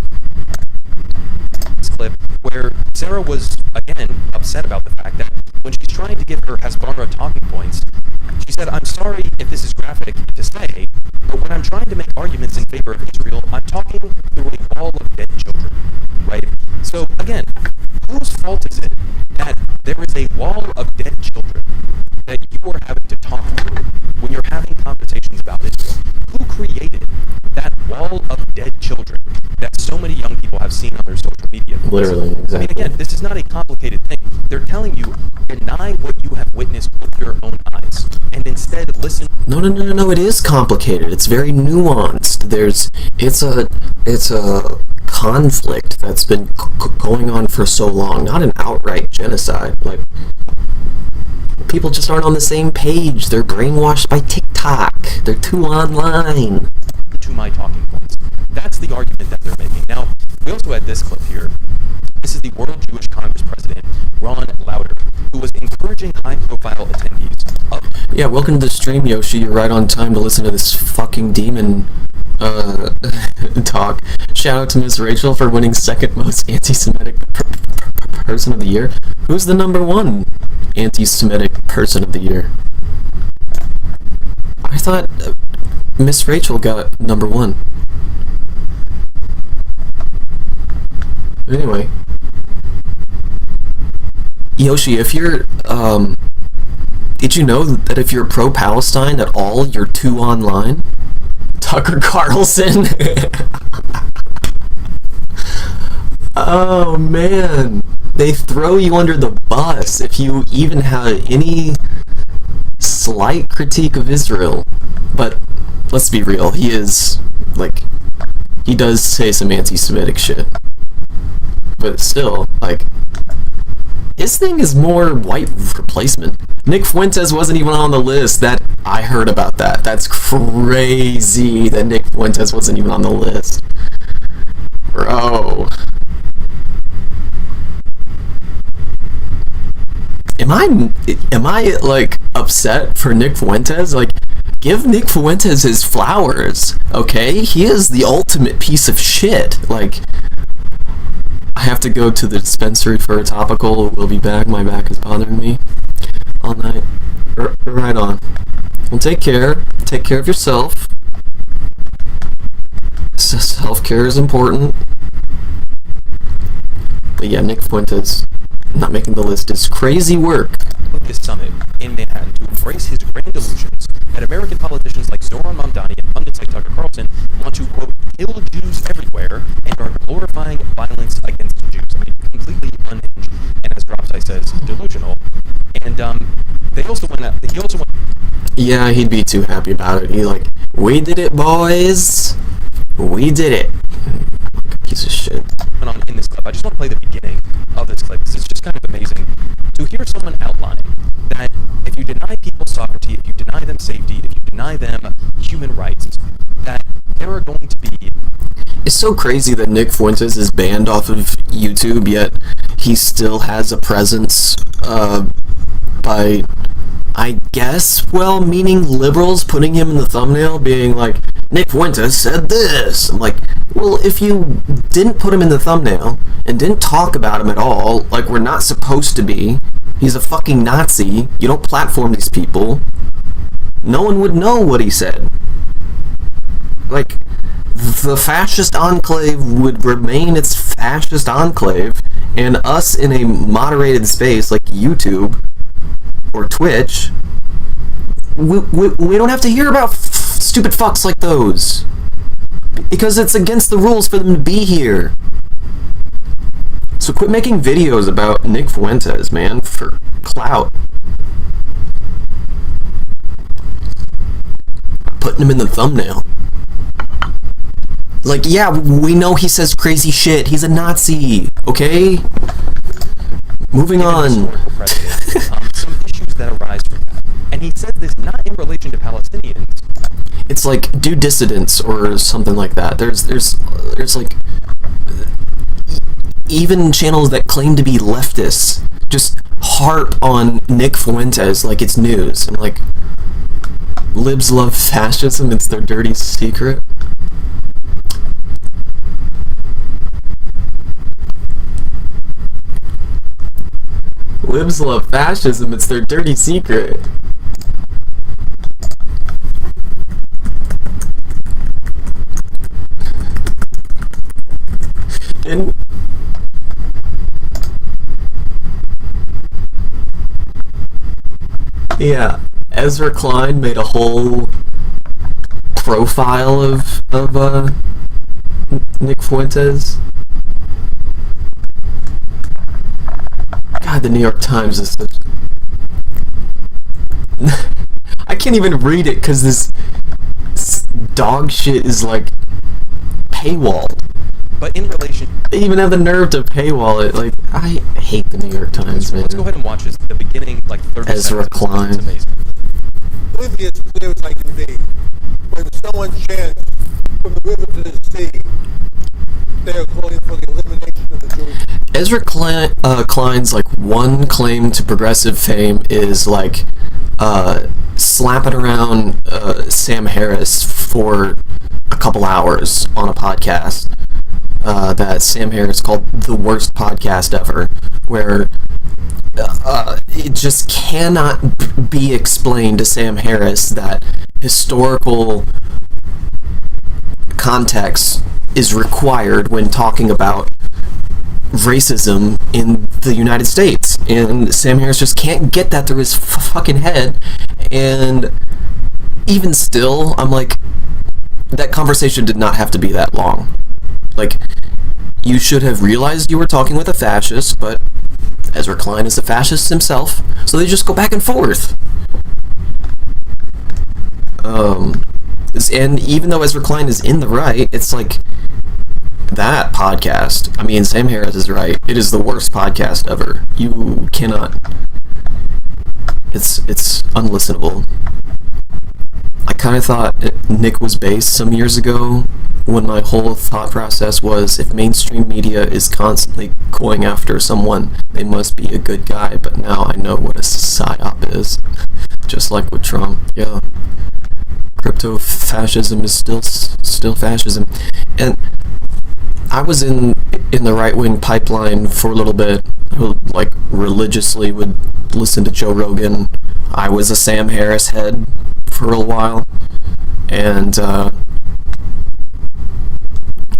Clip where Sarah was again upset about the fact that when she's trying to give her Hasbara talking points, she said, "I'm sorry if this is graphic to say, but when I'm trying to make arguments in favor of Israel, I'm talking through a wall of dead children." Right? So, again, whose fault is it that there is a wall of dead children that you are having to talk through when you're having conversations about Israel? Who created that wall of dead children that so many young people have seen on their social media? Literally, exactly. I mean, again, this is not a complicated thing. They're telling you, deny what you have witnessed with your own eyes, and instead listen. No, it is complicated. It's very nuanced. It's a conflict that's been going on for so long, not an outright genocide. Like, people just aren't on the same page. They're brainwashed by TikTok. They're too online. To my talking points. That's the argument that they're making. Now, we also had this clip here. This is the World Jewish Congress president, Ron Lauder, who was encouraging high-profile attendees of... Yeah, welcome to the stream, Yoshi. You're right on time to listen to this fucking demon talk. Shout out to Miss Rachel for winning second most anti-Semitic person of the year. Who's the number one anti-Semitic person of the year? I thought Miss Rachel got number one. Anyway. Yoshi, if you're, did you know that if you're pro-Palestine at all, you're too online? Tucker Carlson. Oh, man. They throw you under the bus if you even have any slight critique of Israel. But let's be real, he does say some anti-Semitic shit. But still, his thing is more white replacement. Nick Fuentes wasn't even on the list. I heard about that. That's crazy that Nick Fuentes wasn't even on the list. Bro. Am I upset for Nick Fuentes? Give Nick Fuentes his flowers, okay? He is the ultimate piece of shit. I have to go to the dispensary for a topical. We'll be back. My back is bothering me all night. Right on. Well, take care. Take care of yourself. Self-care is important. But yeah, Nick Fuentes not making the list is crazy work. This summit in Manhattan to embrace his grand delusions that American politicians like Zoran Mamdani and pundits like Tucker Carlson want to, quote, kill Jews everywhere and are glorifying violence against Jews. I mean, completely unhinged and, as Dropsy says, delusional. And he also went. Yeah, he'd be too happy about it. We did it, boys. We did it. Piece of shit. On in this clip, I just want to play the beginning of this clip because it's just kind of amazing to hear someone outline that if you deny people sovereignty, if you deny them safety, if you deny them human rights, that there are going to be... It's so crazy that Nick Fuentes is banned off of YouTube, yet he still has a presence by, I guess, well-meaning liberals putting him in the thumbnail, being like, Nick Fuentes said this. I'm like, well, if you didn't put him in the thumbnail and didn't talk about him at all, like we're not supposed to be, he's a fucking Nazi, you don't platform these people, no one would know what he said. The fascist enclave would remain its fascist enclave, and us in a moderated space like YouTube or Twitch, we don't have to hear about stupid fucks like those. Because it's against the rules for them to be here. So quit making videos about Nick Fuentes, man, for clout. Putting him in the thumbnail. Yeah, we know he says crazy shit. He's a Nazi, okay? Moving on. Some issues that arise from that. And he says this not in relation to Palestinians. It's do dissidents or something like that. There's even channels that claim to be leftists just harp on Nick Fuentes like it's news. I'm like, libs love fascism, it's their dirty secret. Libs love fascism. It's their dirty secret. And yeah, Ezra Klein made a whole profile of Nick Fuentes. God, the New York Times is such... I can't even read it because this dog shit is like paywalled. But in relation... They even have the nerve to paywall it. Like, I hate the New York Times, man. Let's go ahead and watch this. The beginning, like 30 Ezra seconds. Klein. It's amazing. Live as clear as I can be. When someone chants from the river to the sea, they are calling for the elimination of the Jewish. Ezra Klein's like one claim to progressive fame is like slapping around Sam Harris for a couple hours on a podcast that Sam Harris called the worst podcast ever, where it just cannot be explained to Sam Harris that historical context is required when talking about racism in the United States, and Sam Harris just can't get that through his fucking head. And even still, I'm like, that conversation did not have to be that long. Like, you should have realized you were talking with a fascist, but Ezra Klein is a fascist himself, so they just go back and forth. And even though Ezra Klein is in the right, it's like, that podcast, I mean, Sam Harris is right. It is the worst podcast ever. You cannot... It's unlistenable. I kind of thought Nick was based some years ago when my whole thought process was, if mainstream media is constantly going after someone, they must be a good guy. But now I know what a psyop is. Just like with Trump. Yeah. Crypto-fascism is still fascism. And I was in the right-wing pipeline for a little bit, who like religiously would listen to Joe Rogan. I was a Sam Harris head for a while, and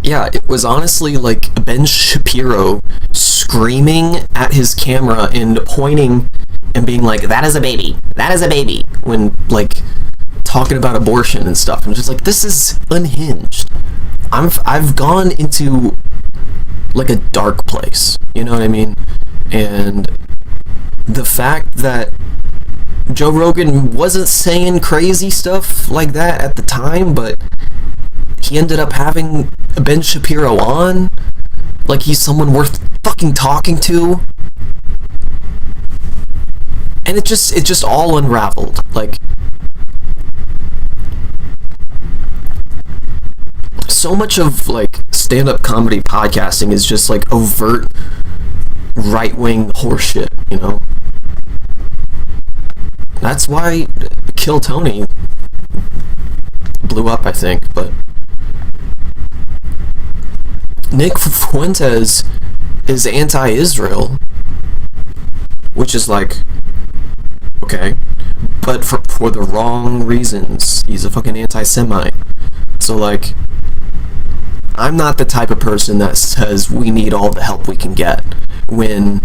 yeah, it was honestly like Ben Shapiro screaming at his camera and pointing and being like, "That is a baby, that is a baby," when like talking about abortion and stuff. I'm just like, this is unhinged. I've gone into like a dark place, you know what I mean? And the fact that Joe Rogan wasn't saying crazy stuff like that at the time, but he ended up having Ben Shapiro on, like he's someone worth fucking talking to. And it just all unraveled. Like, so much of like stand-up comedy podcasting is just like overt right-wing horseshit, you know? That's why Kill Tony blew up, I think. But Nick Fuentes is anti-Israel, which is like, okay, but for the wrong reasons. He's a fucking anti-Semite. So like, I'm not the type of person that says we need all the help we can get when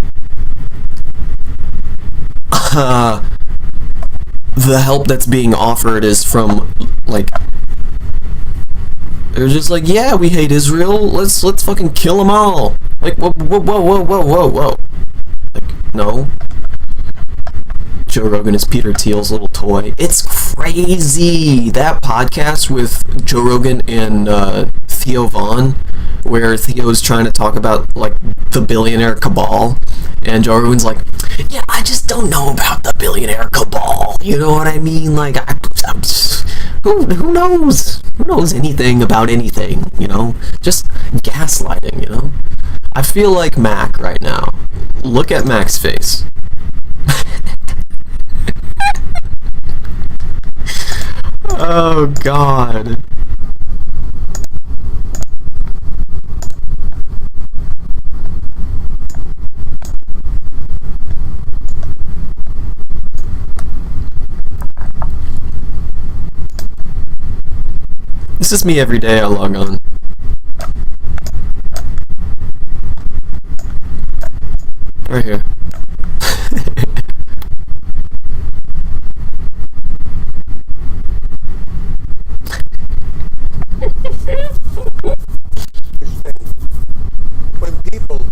the help that's being offered is from like, they're just like, yeah, we hate Israel, let's fucking kill them all. Like, whoa. Like, no. Joe Rogan is Peter Thiel's little toy. It's crazy. That podcast with Joe Rogan and Theo Vaughn, where Theo's trying to talk about like the billionaire cabal, and Joe Rogan's like, yeah, I just don't know about the billionaire cabal. You know what I mean? Like, who knows? Who knows anything about anything? You know, just gaslighting. You know, I feel like Mac right now. Look at Mac's face. Oh God. This is me every day I log on. Right here. When people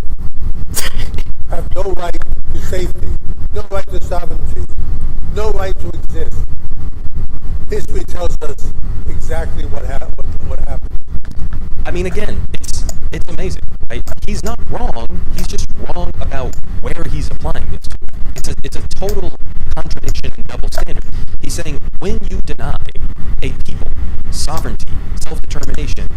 have no right to safety, no right to sovereignty, no right to exist, history tells us exactly what happened. I mean, again, it's amazing, right? He's not wrong. He's just wrong about where he's applying this to. It's a total contradiction and double standard. He's saying when you deny a people sovereignty, self-determination,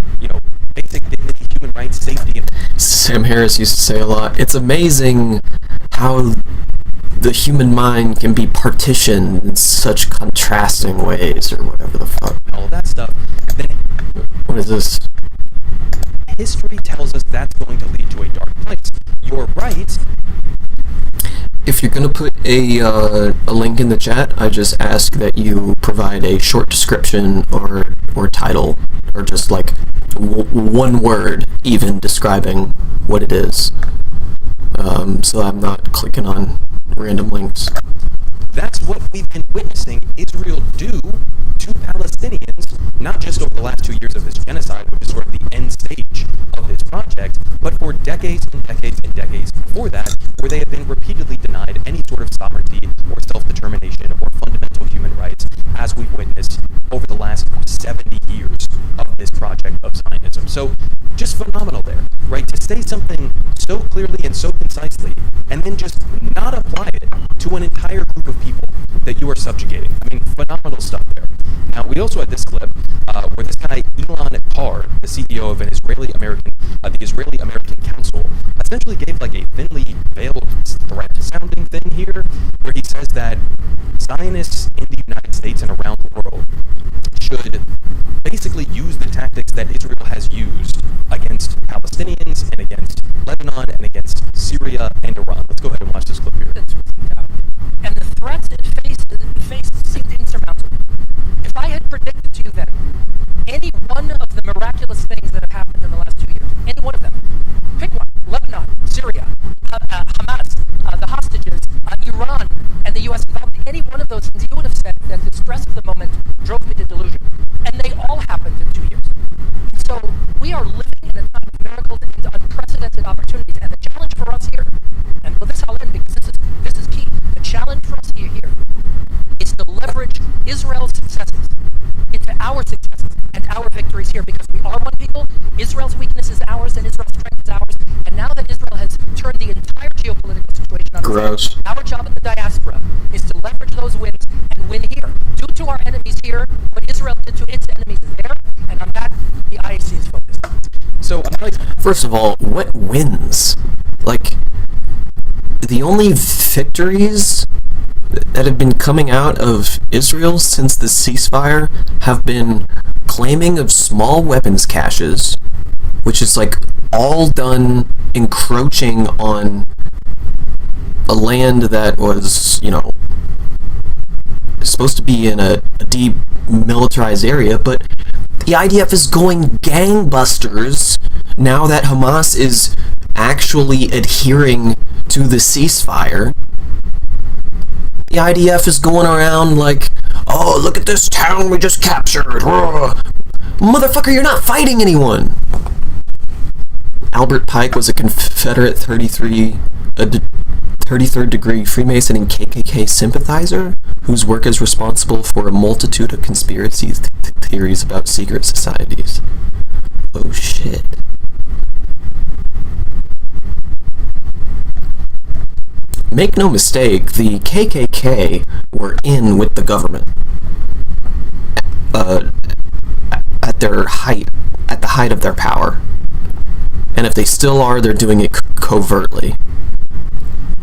basic dignity, human rights, safety, and Sam Harris used to say a lot, it's amazing how the human mind can be partitioned in such contrasting ways, or whatever the fuck. all of that stuff, then What is this? history tells us that's going to lead to a dark place. You're right. If you're gonna put a link in the chat, I just ask that you provide a short description or title, or just like one word even describing what it is. So I'm not clicking on random links. That's what we've been witnessing Israel do to Palestinians, not just over the last 2 years of this genocide, which is sort of the end stage of this project, but for decades and decades and decades before that, where they have been repeatedly denied any sort of sovereignty or self-determination or fundamental human rights, as we've witnessed over the last 70 years of this project of Zionism. So, just phenomenal there, right? To say something so clearly and so concisely, and then just not apply it to an entire group of people that you are subjugating. I mean, phenomenal stuff there. Now, we also had this clip where this guy, Elon Carr, the CEO of the Israeli-American Council, essentially gave like a thinly veiled threat-sounding thing here, where he says that Zionists in the United States and around the world should basically use the tactics that Israel has used against Palestinians and against Lebanon and against Syria and Iran. Let's go ahead and watch this clip here. And the threats it faced seemed insurmountable. If I had predicted to you then any one of the miraculous things that have happened in the last 2 years, any one of them, pick one, Lebanon, Syria, Hamas, the hostages, Iran, and the U.S. involved, any one of those things, you would have said that the stress of the moment drove me to delusion. And they all happened in 2 years. And so we are living in a time of miracles and unprecedented opportunities. And the challenge for us here, and with this I'll end because this is key, the challenge for us here is to leverage Israel's successes into our successes and our victories here, because we are one people. Israel's weakness is ours and Israel's strength is ours. And now that Israel has turned the entire geopolitical situation on its head, our job in the diaspora is to leverage those wins and win here. Do to our enemies here what Israel did to its enemies there, and on that, the IAC is focused. So, first of all, what wins? Like, the only victories that have been coming out of Israel since the ceasefire have been claiming of small weapons caches, which is like all done encroaching on a land that was, supposed to be in a demilitarized area, but the IDF is going gangbusters now that Hamas is actually adhering to the ceasefire. The IDF is going around like, oh, look at this town we just captured. Motherfucker, you're not fighting anyone. Albert Pike was a Confederate 33rd degree Freemason and KKK sympathizer whose work is responsible for a multitude of conspiracy theories about secret societies. Oh shit. Make no mistake, the KKK were in with the government at the height of their power. And if they still are, they're doing it covertly.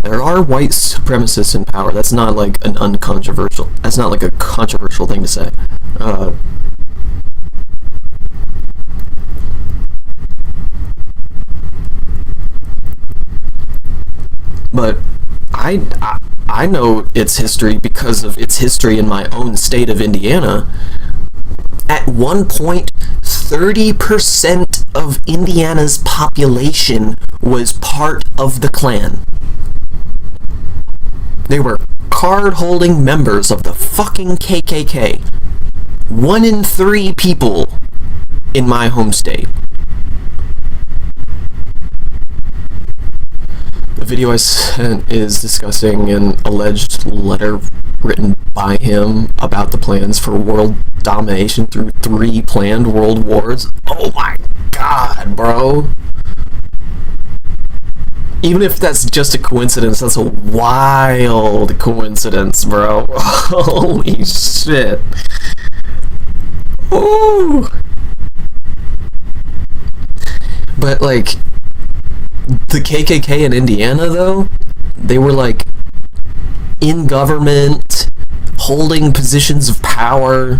There are white supremacists in power. That's not like a controversial thing to say. But I know its history because of its history in my own state of Indiana. At one point, 30% of Indiana's population was part of the Klan. They were card-holding members of the fucking KKK. 1 in 3 people in my home state. The video I sent is discussing an alleged letter written by him about the plans for world domination through 3 planned world wars. Oh my god, bro. Even if that's just a coincidence, that's a wild coincidence, bro. Holy shit. Ooh. But, like, the KKK in Indiana, though, they were, like, in government, holding positions of power,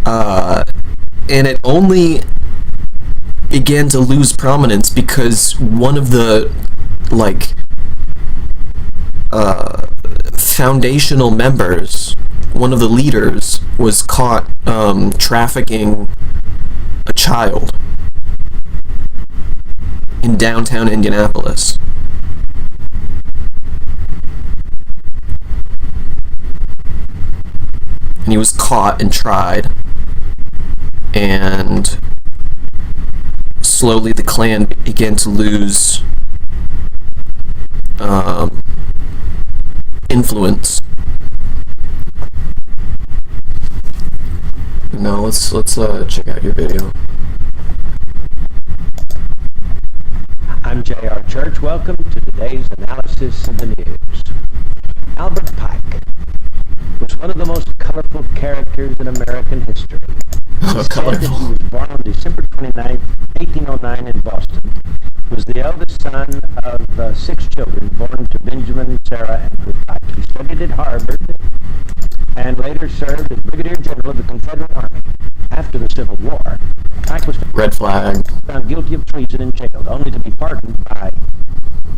and it only began to lose prominence because one of the, like, foundational members, one of the leaders, was caught trafficking a child in downtown Indianapolis. And he was caught and tried, and slowly the Klan began to lose influence. Now let's check out your video. I'm J.R. Church. Welcome to today's analysis of the news. Albert Pike was one of the most colorful characters in American history. Colorful. He was born on December 29, 1809 in Boston. He was the eldest son of 6 children born to Benjamin, Sarah, and Ruth Pike. He studied at Harvard and later served as Brigadier General of the Confederate Army. After the Civil War, Pike was red flag found guilty of treason and jailed, only to be pardoned by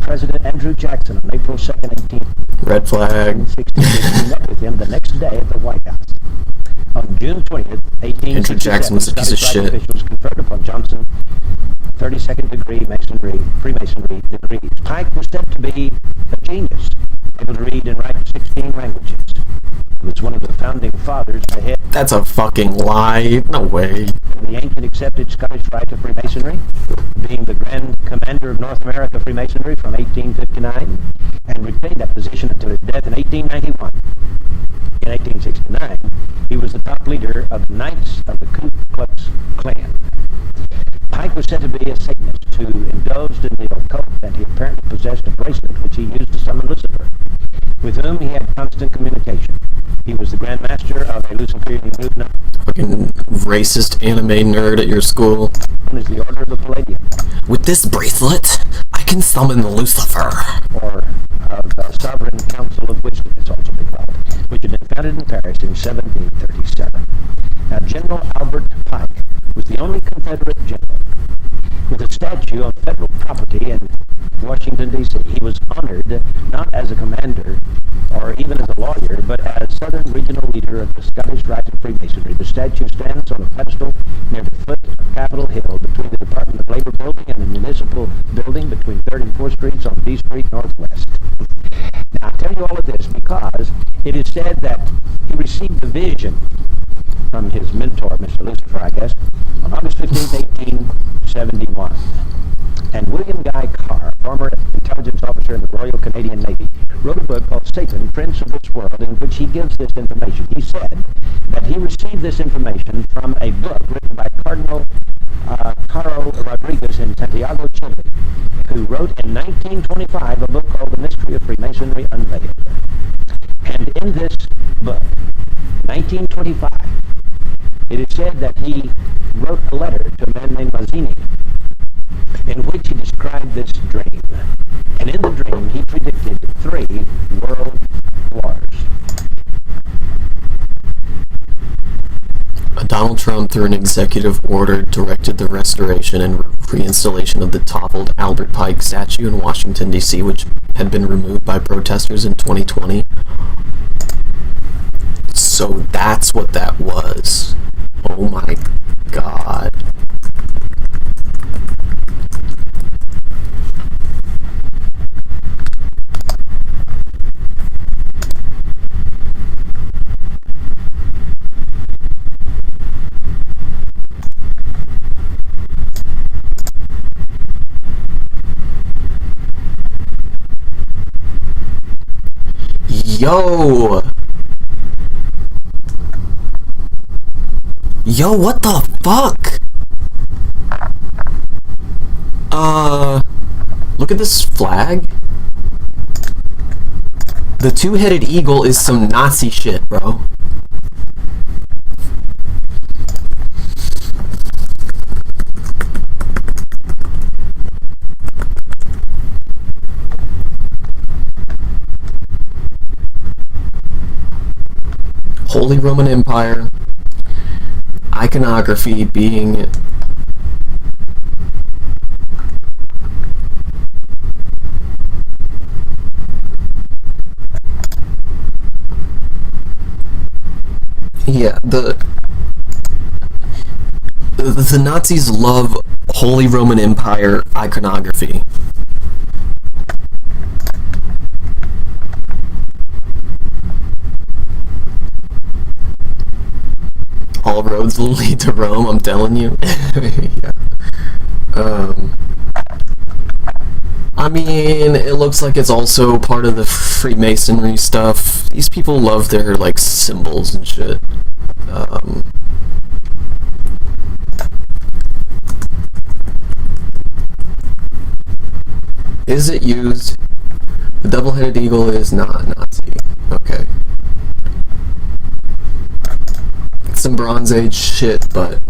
President Andrew Jackson on April 2nd, 1866. Red flag. He met with him the next day at the White House. On June 20th, 1867, Andrew Jackson was a piece of shit. officials conferred upon Johnson 32nd degree Freemasonry degrees. Pike was said to be a genius, able to read and write 16 languages. He was one of the founding fathers ahead. That's a fucking lie. No way. The ancient accepted Scottish rite of Freemasonry, being the Grand Commander of North America Freemasonry from 1859, and retained that position until his death in 1891. In 1869, he was the top leader of the Knights of the Ku Klux Klan. Pike was said to be a Satanist who indulged in the occult, and he apparently possessed a bracelet which he used to summon Lucifer, with whom he had constant communication. He was the Grand Master of a Luciferian group known Fucking racist anime nerd at your school. as the Order of the Palladium. With this bracelet, I can summon Lucifer. Or of the Sovereign Council of Wisdom, it's also been called, which had been founded in Paris in 1737. Now, General Albert Pike was the only Confederate general with a statue on federal property in Washington, D.C. He was honored not as a commander or even as a lawyer, but as Southern Regional Leader of the Scottish Rite of Freemasonry. The statue stands on a pedestal near the foot of Capitol Hill between the Department of Labor building and the Municipal building between 3rd and 4th Streets on D Street Northwest. Now, I tell you all of this because it is said that he received a vision from his mentor, Mr. Lucifer, I guess, on August 15, 1871. And William Guy Carr, former intelligence officer in the Royal Canadian Navy, wrote a book called Satan, Prince of this World, in which he gives this information. He said that he received this information from a book written by Cardinal Caro Rodriguez in Santiago, Chile, who wrote in 1925 a book called The Mystery of Freemasonry Unveiled. And in this book, 1925, it is said that he wrote a letter to a man named Mazzini, in which he described this dream. And in the dream, he predicted 3 world wars. Donald Trump, through an executive order, directed the restoration and reinstallation of the toppled Albert Pike statue in Washington, D.C., which had been removed by protesters in 2020. So that's what that was. Oh my god. Yo! Yo, what the fuck? Look at this flag. The two-headed eagle is some Nazi shit, bro. Holy Roman Empire, iconography being the Nazis love Holy Roman Empire iconography. All roads will lead to Rome, I'm telling you. Yeah. I mean, it looks like it's also part of the Freemasonry stuff. These people love their, like, symbols and shit. Is it used? The double-headed eagle is not Nazi. Okay. Some Bronze Age shit, but...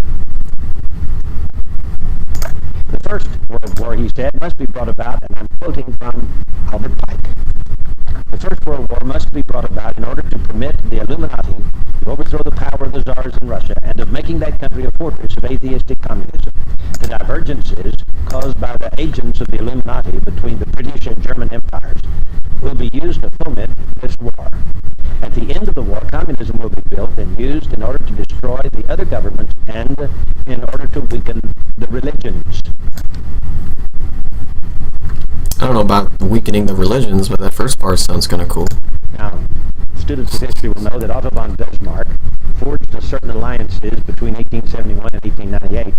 The First World War, he said, must be brought about, and I'm quoting from Albert Pike. The First World War must be brought about in order to permit the Illuminati to overthrow the power of the czars in Russia and of making that country a fortress of atheistic communism. The divergences caused by the agents of the Illuminati between the British and German empires will be used to foment this war. At the end of the war, communism will be built and used in order to destroy the other governments and in order to weaken the religions. I don't know about weakening the religions, but that first part sounds kind of cool. Now, students of history will know that Otto von Bismarck forged certain alliances between 1871 and 1898,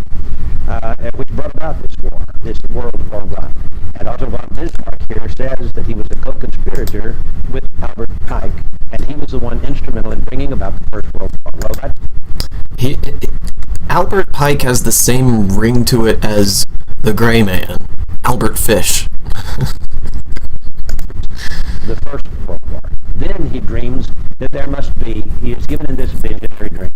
which brought about this war, this World War I. And Otto von Bismarck here says that he was a co-conspirator with Albert Pike, and he was the one instrumental in bringing about the First World War. Well, Albert Pike has the same ring to it as the Gray Man, Albert Fish. The First World War. Then he dreams that there must be, he is given in this visionary dream,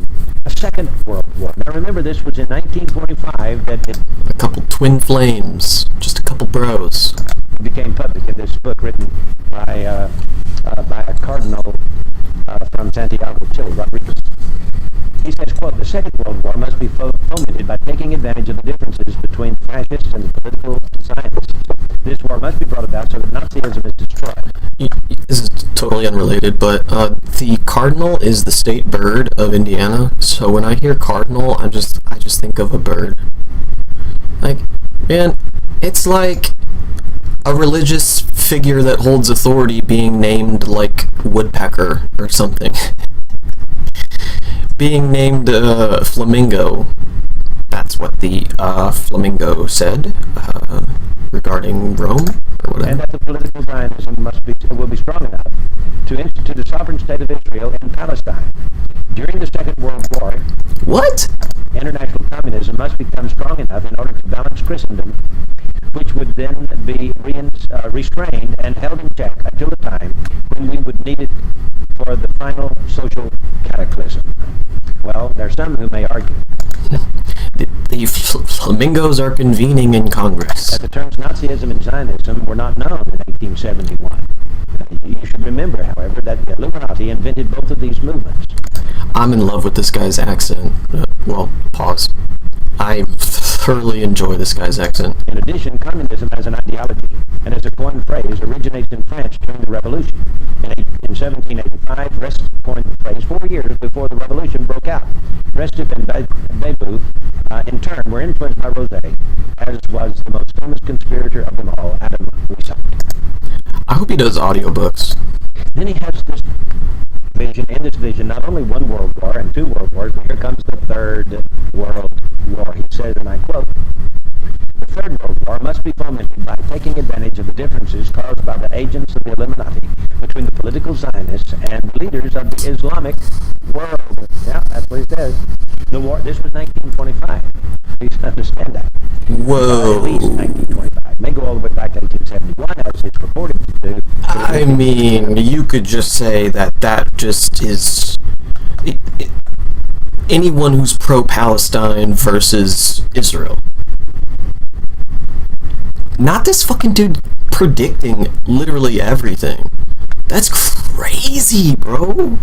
a Second World War. Now remember, this was in 1925 that it... A couple twin flames, just a couple bros. Became public in this book written by a cardinal from Santiago, Chile, Rodriguez. He says, quote, the Second World War must be fomented by taking advantage of the differences between the fascists and the political scientists. This war must be brought about so that Nazism is destroyed. This is totally unrelated, but the cardinal is the state bird of Indiana, so when I hear cardinal, I just think of a bird. Like, man, it's like a religious figure that holds authority being named, like, woodpecker or something. Being named Flamingo. That's what the Flamingo said regarding Rome, or whatever. And that the political Zionism will be strong enough to institute a sovereign state of Israel in Palestine. During the Second World War, what? International communism must become strong enough in order to balance Christendom, which would then be restrained and held in check until the time when we would need it for the final social cataclysm. Well, there are some who may argue. The flamingos are convening in Congress. That the terms Nazism and Zionism were not known in 1871. You should remember, however, that the Illuminati invented both of these movements. I'm in love with this guy's accent. Well, pause. I thoroughly enjoy this guy's accent. In addition, communism as an ideology and as a coined phrase originates in France during the Revolution. In 1785, Restif coined the phrase 4 years before the Revolution broke out. Restif and Babeuf, in turn, were influenced by Rosé, as was the most famous conspirator of them all, Adam Weishaupt. I hope he does audiobooks. Then he has this vision, in this vision, not only one world war and two world wars, but here comes the third world war. He says, and I quote, "The third world war must be fomented by taking advantage of the differences caused by the agents of the Illuminati between the political Zionists and the leaders of the Islamic world." Yeah, that's what he says. The war, this was 1925. Please understand that. Whoa. At least 1925. It may go all the way back to 1871, as it's reported to do. I mean, you could just say that just is... anyone who's pro-Palestine versus Israel. Not this fucking dude predicting literally everything. That's crazy, bro.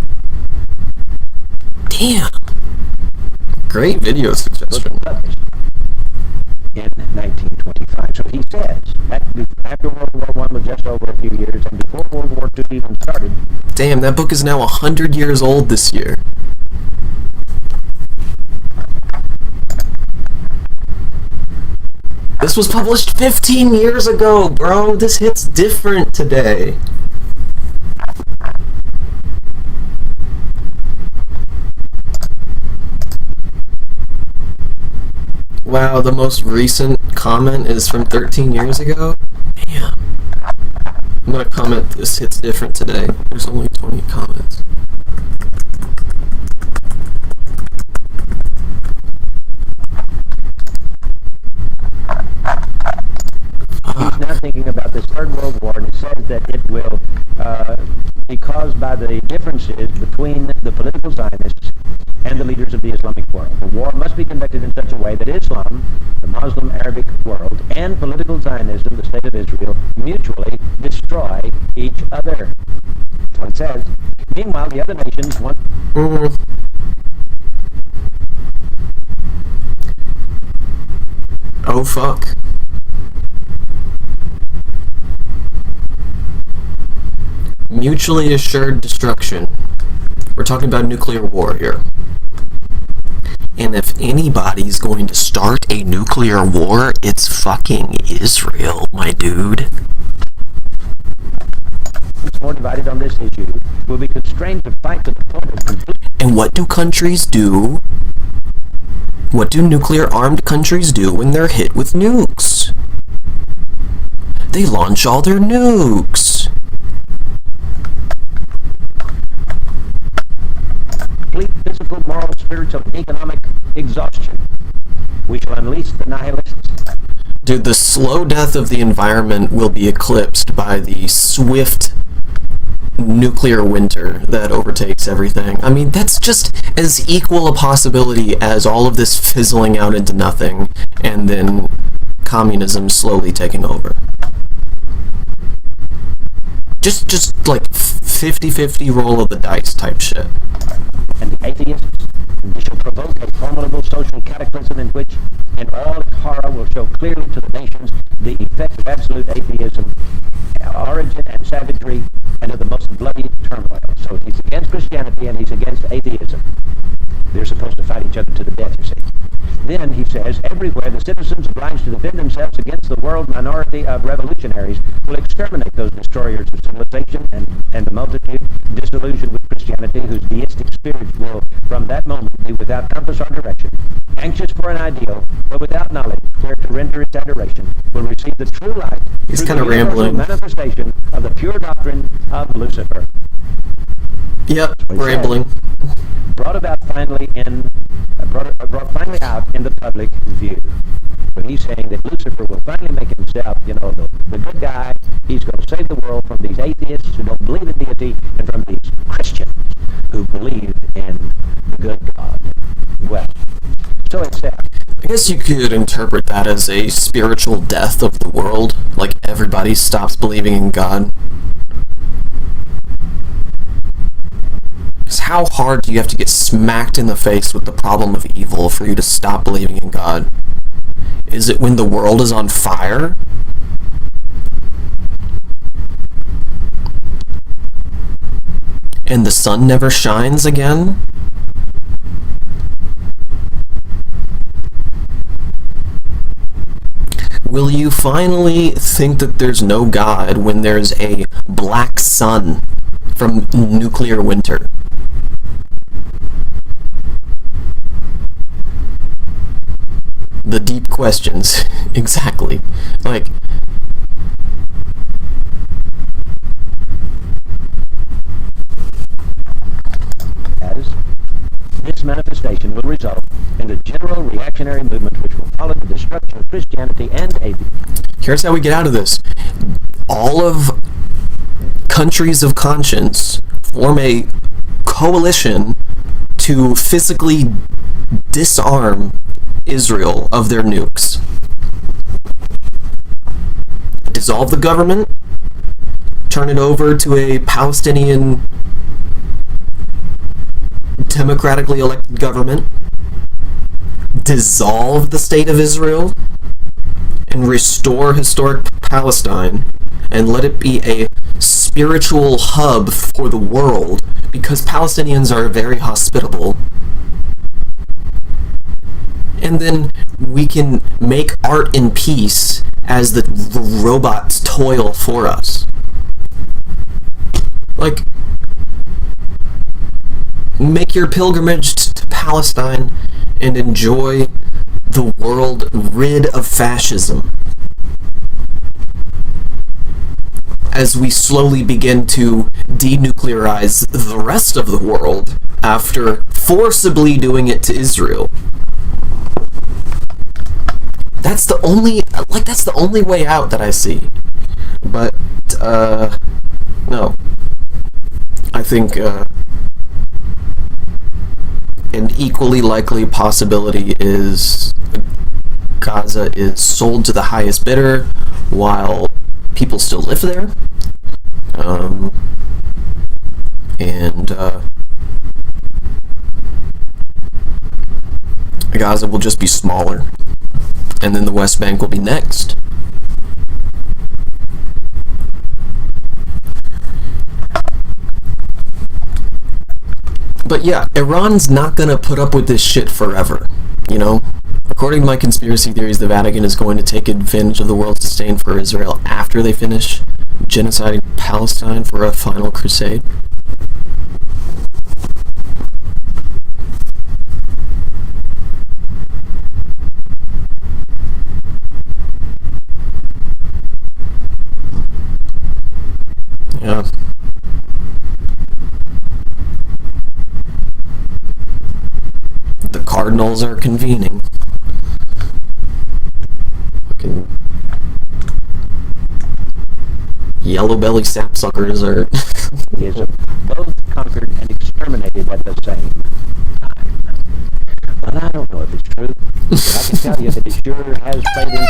Damn. Great video suggestion. In 1925. So he says, after World War I was just over a few years, and before World War II even started. Damn, that book is now 100 years old this year. This was published 15 years ago, bro. This hits different today. Wow, the most recent comment is from 13 years ago? Damn. I'm gonna comment this hits different today. There's only 20 comments. He's now thinking about this Third World War, and he says that it will be caused by the differences between the political Zionists and the leaders of the Islamic world. The war must be conducted in such a way that Islam, the Muslim Arabic world, and political Zionism, the State of Israel, mutually destroy each other. That's what it says. Meanwhile, the other nations want... Oh, fuck. Mutually assured destruction. We're talking about nuclear war here. And if anybody's going to start a nuclear war, it's fucking Israel, my dude. It's more divided on this issue. Will be constrained to fight to the point of complete... And what do countries do? What do nuclear-armed countries do when they're hit with nukes? They launch all their nukes. Complete physical, moral, spiritual, and economic exhaustion. We shall unleash the nihilists. Dude, the slow death of the environment will be eclipsed by the swift nuclear winter that overtakes everything. I mean, that's just as equal a possibility as all of this fizzling out into nothing and then communism slowly taking over. Just like 50-50 roll of the dice type shit. And the atheists, and they shall provoke a formidable social cataclysm in which, in all its horror, will show clearly to the nations the effect of absolute atheism, origin and savagery, and of the most bloody turmoil. So he's against Christianity and he's against atheism. They're supposed to fight each other to the death, you see. Then, he says, everywhere the citizens obliged to defend themselves against the world minority of revolutionaries will exterminate those destroyers of civilization and the multitude disillusioned with Christianity, whose deistic spirits will, from that moment, be without compass or direction, anxious for an ideal, but without knowledge where to render its adoration, will receive the true light He's through kind of the universal rambling. manifestation of the pure doctrine of Lucifer. Yep, rambling. Brought finally out in the public view. But he's saying that Lucifer will finally make himself, the good guy. He's going to save the world from these atheists who don't believe in deity and from these Christians who believe in the good God. Well, so it's sad. I guess you could interpret that as a spiritual death of the world, like everybody stops believing in God. Because how hard do you have to get smacked in the face with the problem of evil for you to stop believing in God? Is it when the world is on fire? And the sun never shines again? Will you finally think that there's no God when there's a black sun from nuclear winter? the deep questions. Exactly. Like, as this manifestation will result in a general reactionary movement which will follow the destruction of Christianity and atheism. here's how we get out of this. All of countries of conscience form a coalition to physically disarm Israel of their nukes. Dissolve the government, turn it over to a Palestinian democratically elected government, dissolve the state of Israel, and restore historic Palestine, and let it be a spiritual hub for the world, because Palestinians are very hospitable. And then we can make art in peace as the robots toil for us. Like, make your pilgrimage to Palestine and enjoy the world rid of fascism, as we slowly begin to denuclearize the rest of the world after forcibly doing it to Israel. That's the only way out that I see. But no. I think an equally likely possibility is Gaza is sold to the highest bidder while people still live there. And Gaza will just be smaller. And then the West Bank will be next. But yeah, Iran's not gonna put up with this shit forever, you know? According to my conspiracy theories, the Vatican is going to take advantage of the world's disdain for Israel after they finish genociding Palestine for a final crusade. Yeah. The Cardinals are convening. Fucking yellow belly sapsuckers are both conquered and exterminated at the same time. Well, I don't know if it's true, but I can tell you that it sure has played in.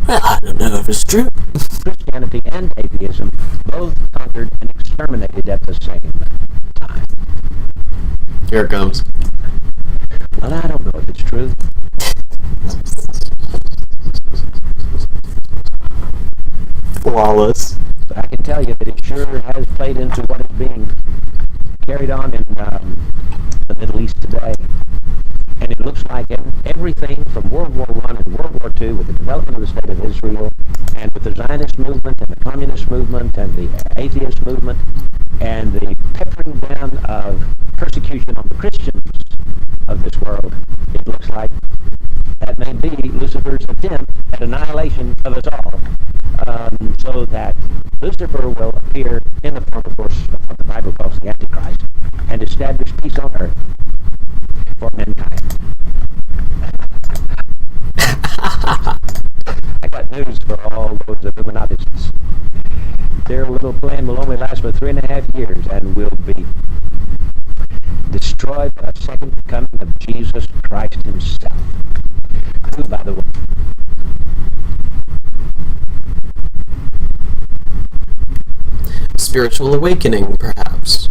Well, I don't know if it's true. Christianity and atheism both conquered and exterminated at the same time. Here it comes. Well, I don't know if it's true. Flawless. But I can tell you that it sure has played into what is being carried on in the Middle East today. And it looks like everything from World War I and World War II, with the development of the State of Israel, and with the Zionist movement, and the Communist movement, and the atheist movement, and the peppering down of persecution on the Christians of this world, it looks like that may be Lucifer's attempt at annihilation of us all, so that Lucifer will appear in the form, of course, of what the Bible calls the Antichrist, and establish peace on earth for mankind. I got news for all those Illuminatists. Their little plan will only last for 3.5 years and will be destroyed by the second coming of Jesus Christ himself. Who, by the way, spiritual awakening, perhaps.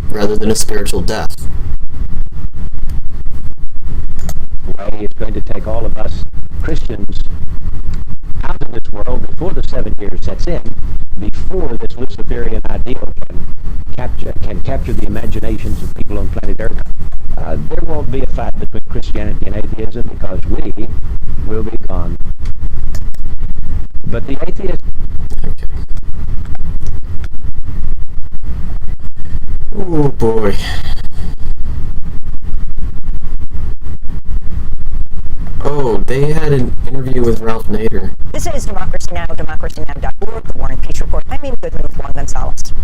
Rather than a spiritual death. Way it's going to take all of us Christians out of this world before the 7 years sets in, before this Luciferian ideal can capture the imaginations of people on planet Earth. There won't be a fight between Christianity and atheism because we will be gone. But the atheist... Oh boy. Oh, they had an interview with Ralph Nader. This is Democracy Now!, democracynow.org, the War and Peace Report. I'm in Goodman with Juan Gonzalez.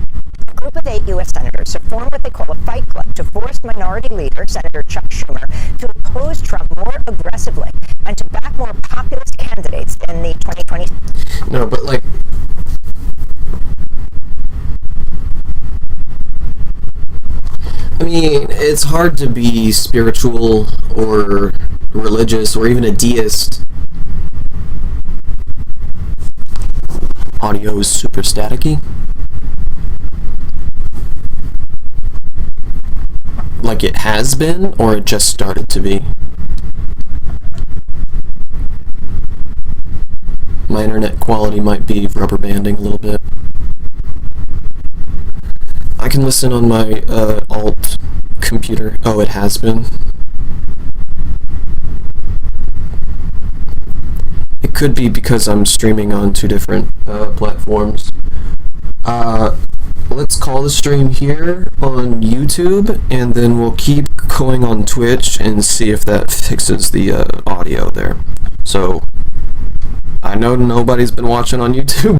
A group of 8 U.S. senators have formed what they call a fight club to force Minority Leader Senator Chuck Schumer to oppose Trump more aggressively and to back more populist candidates in the 2020. No, but like... I mean, it's hard to be spiritual or religious or even a deist. Audio is super staticky. Like it has been, or it just started to be. My internet quality might be rubber banding a little bit. I can listen on my alt computer. Oh, it has been. It could be because I'm streaming on 2 different platforms. Let's call the stream here on YouTube, and then we'll keep going on Twitch and see if that fixes the audio there. So, I know nobody's been watching on YouTube.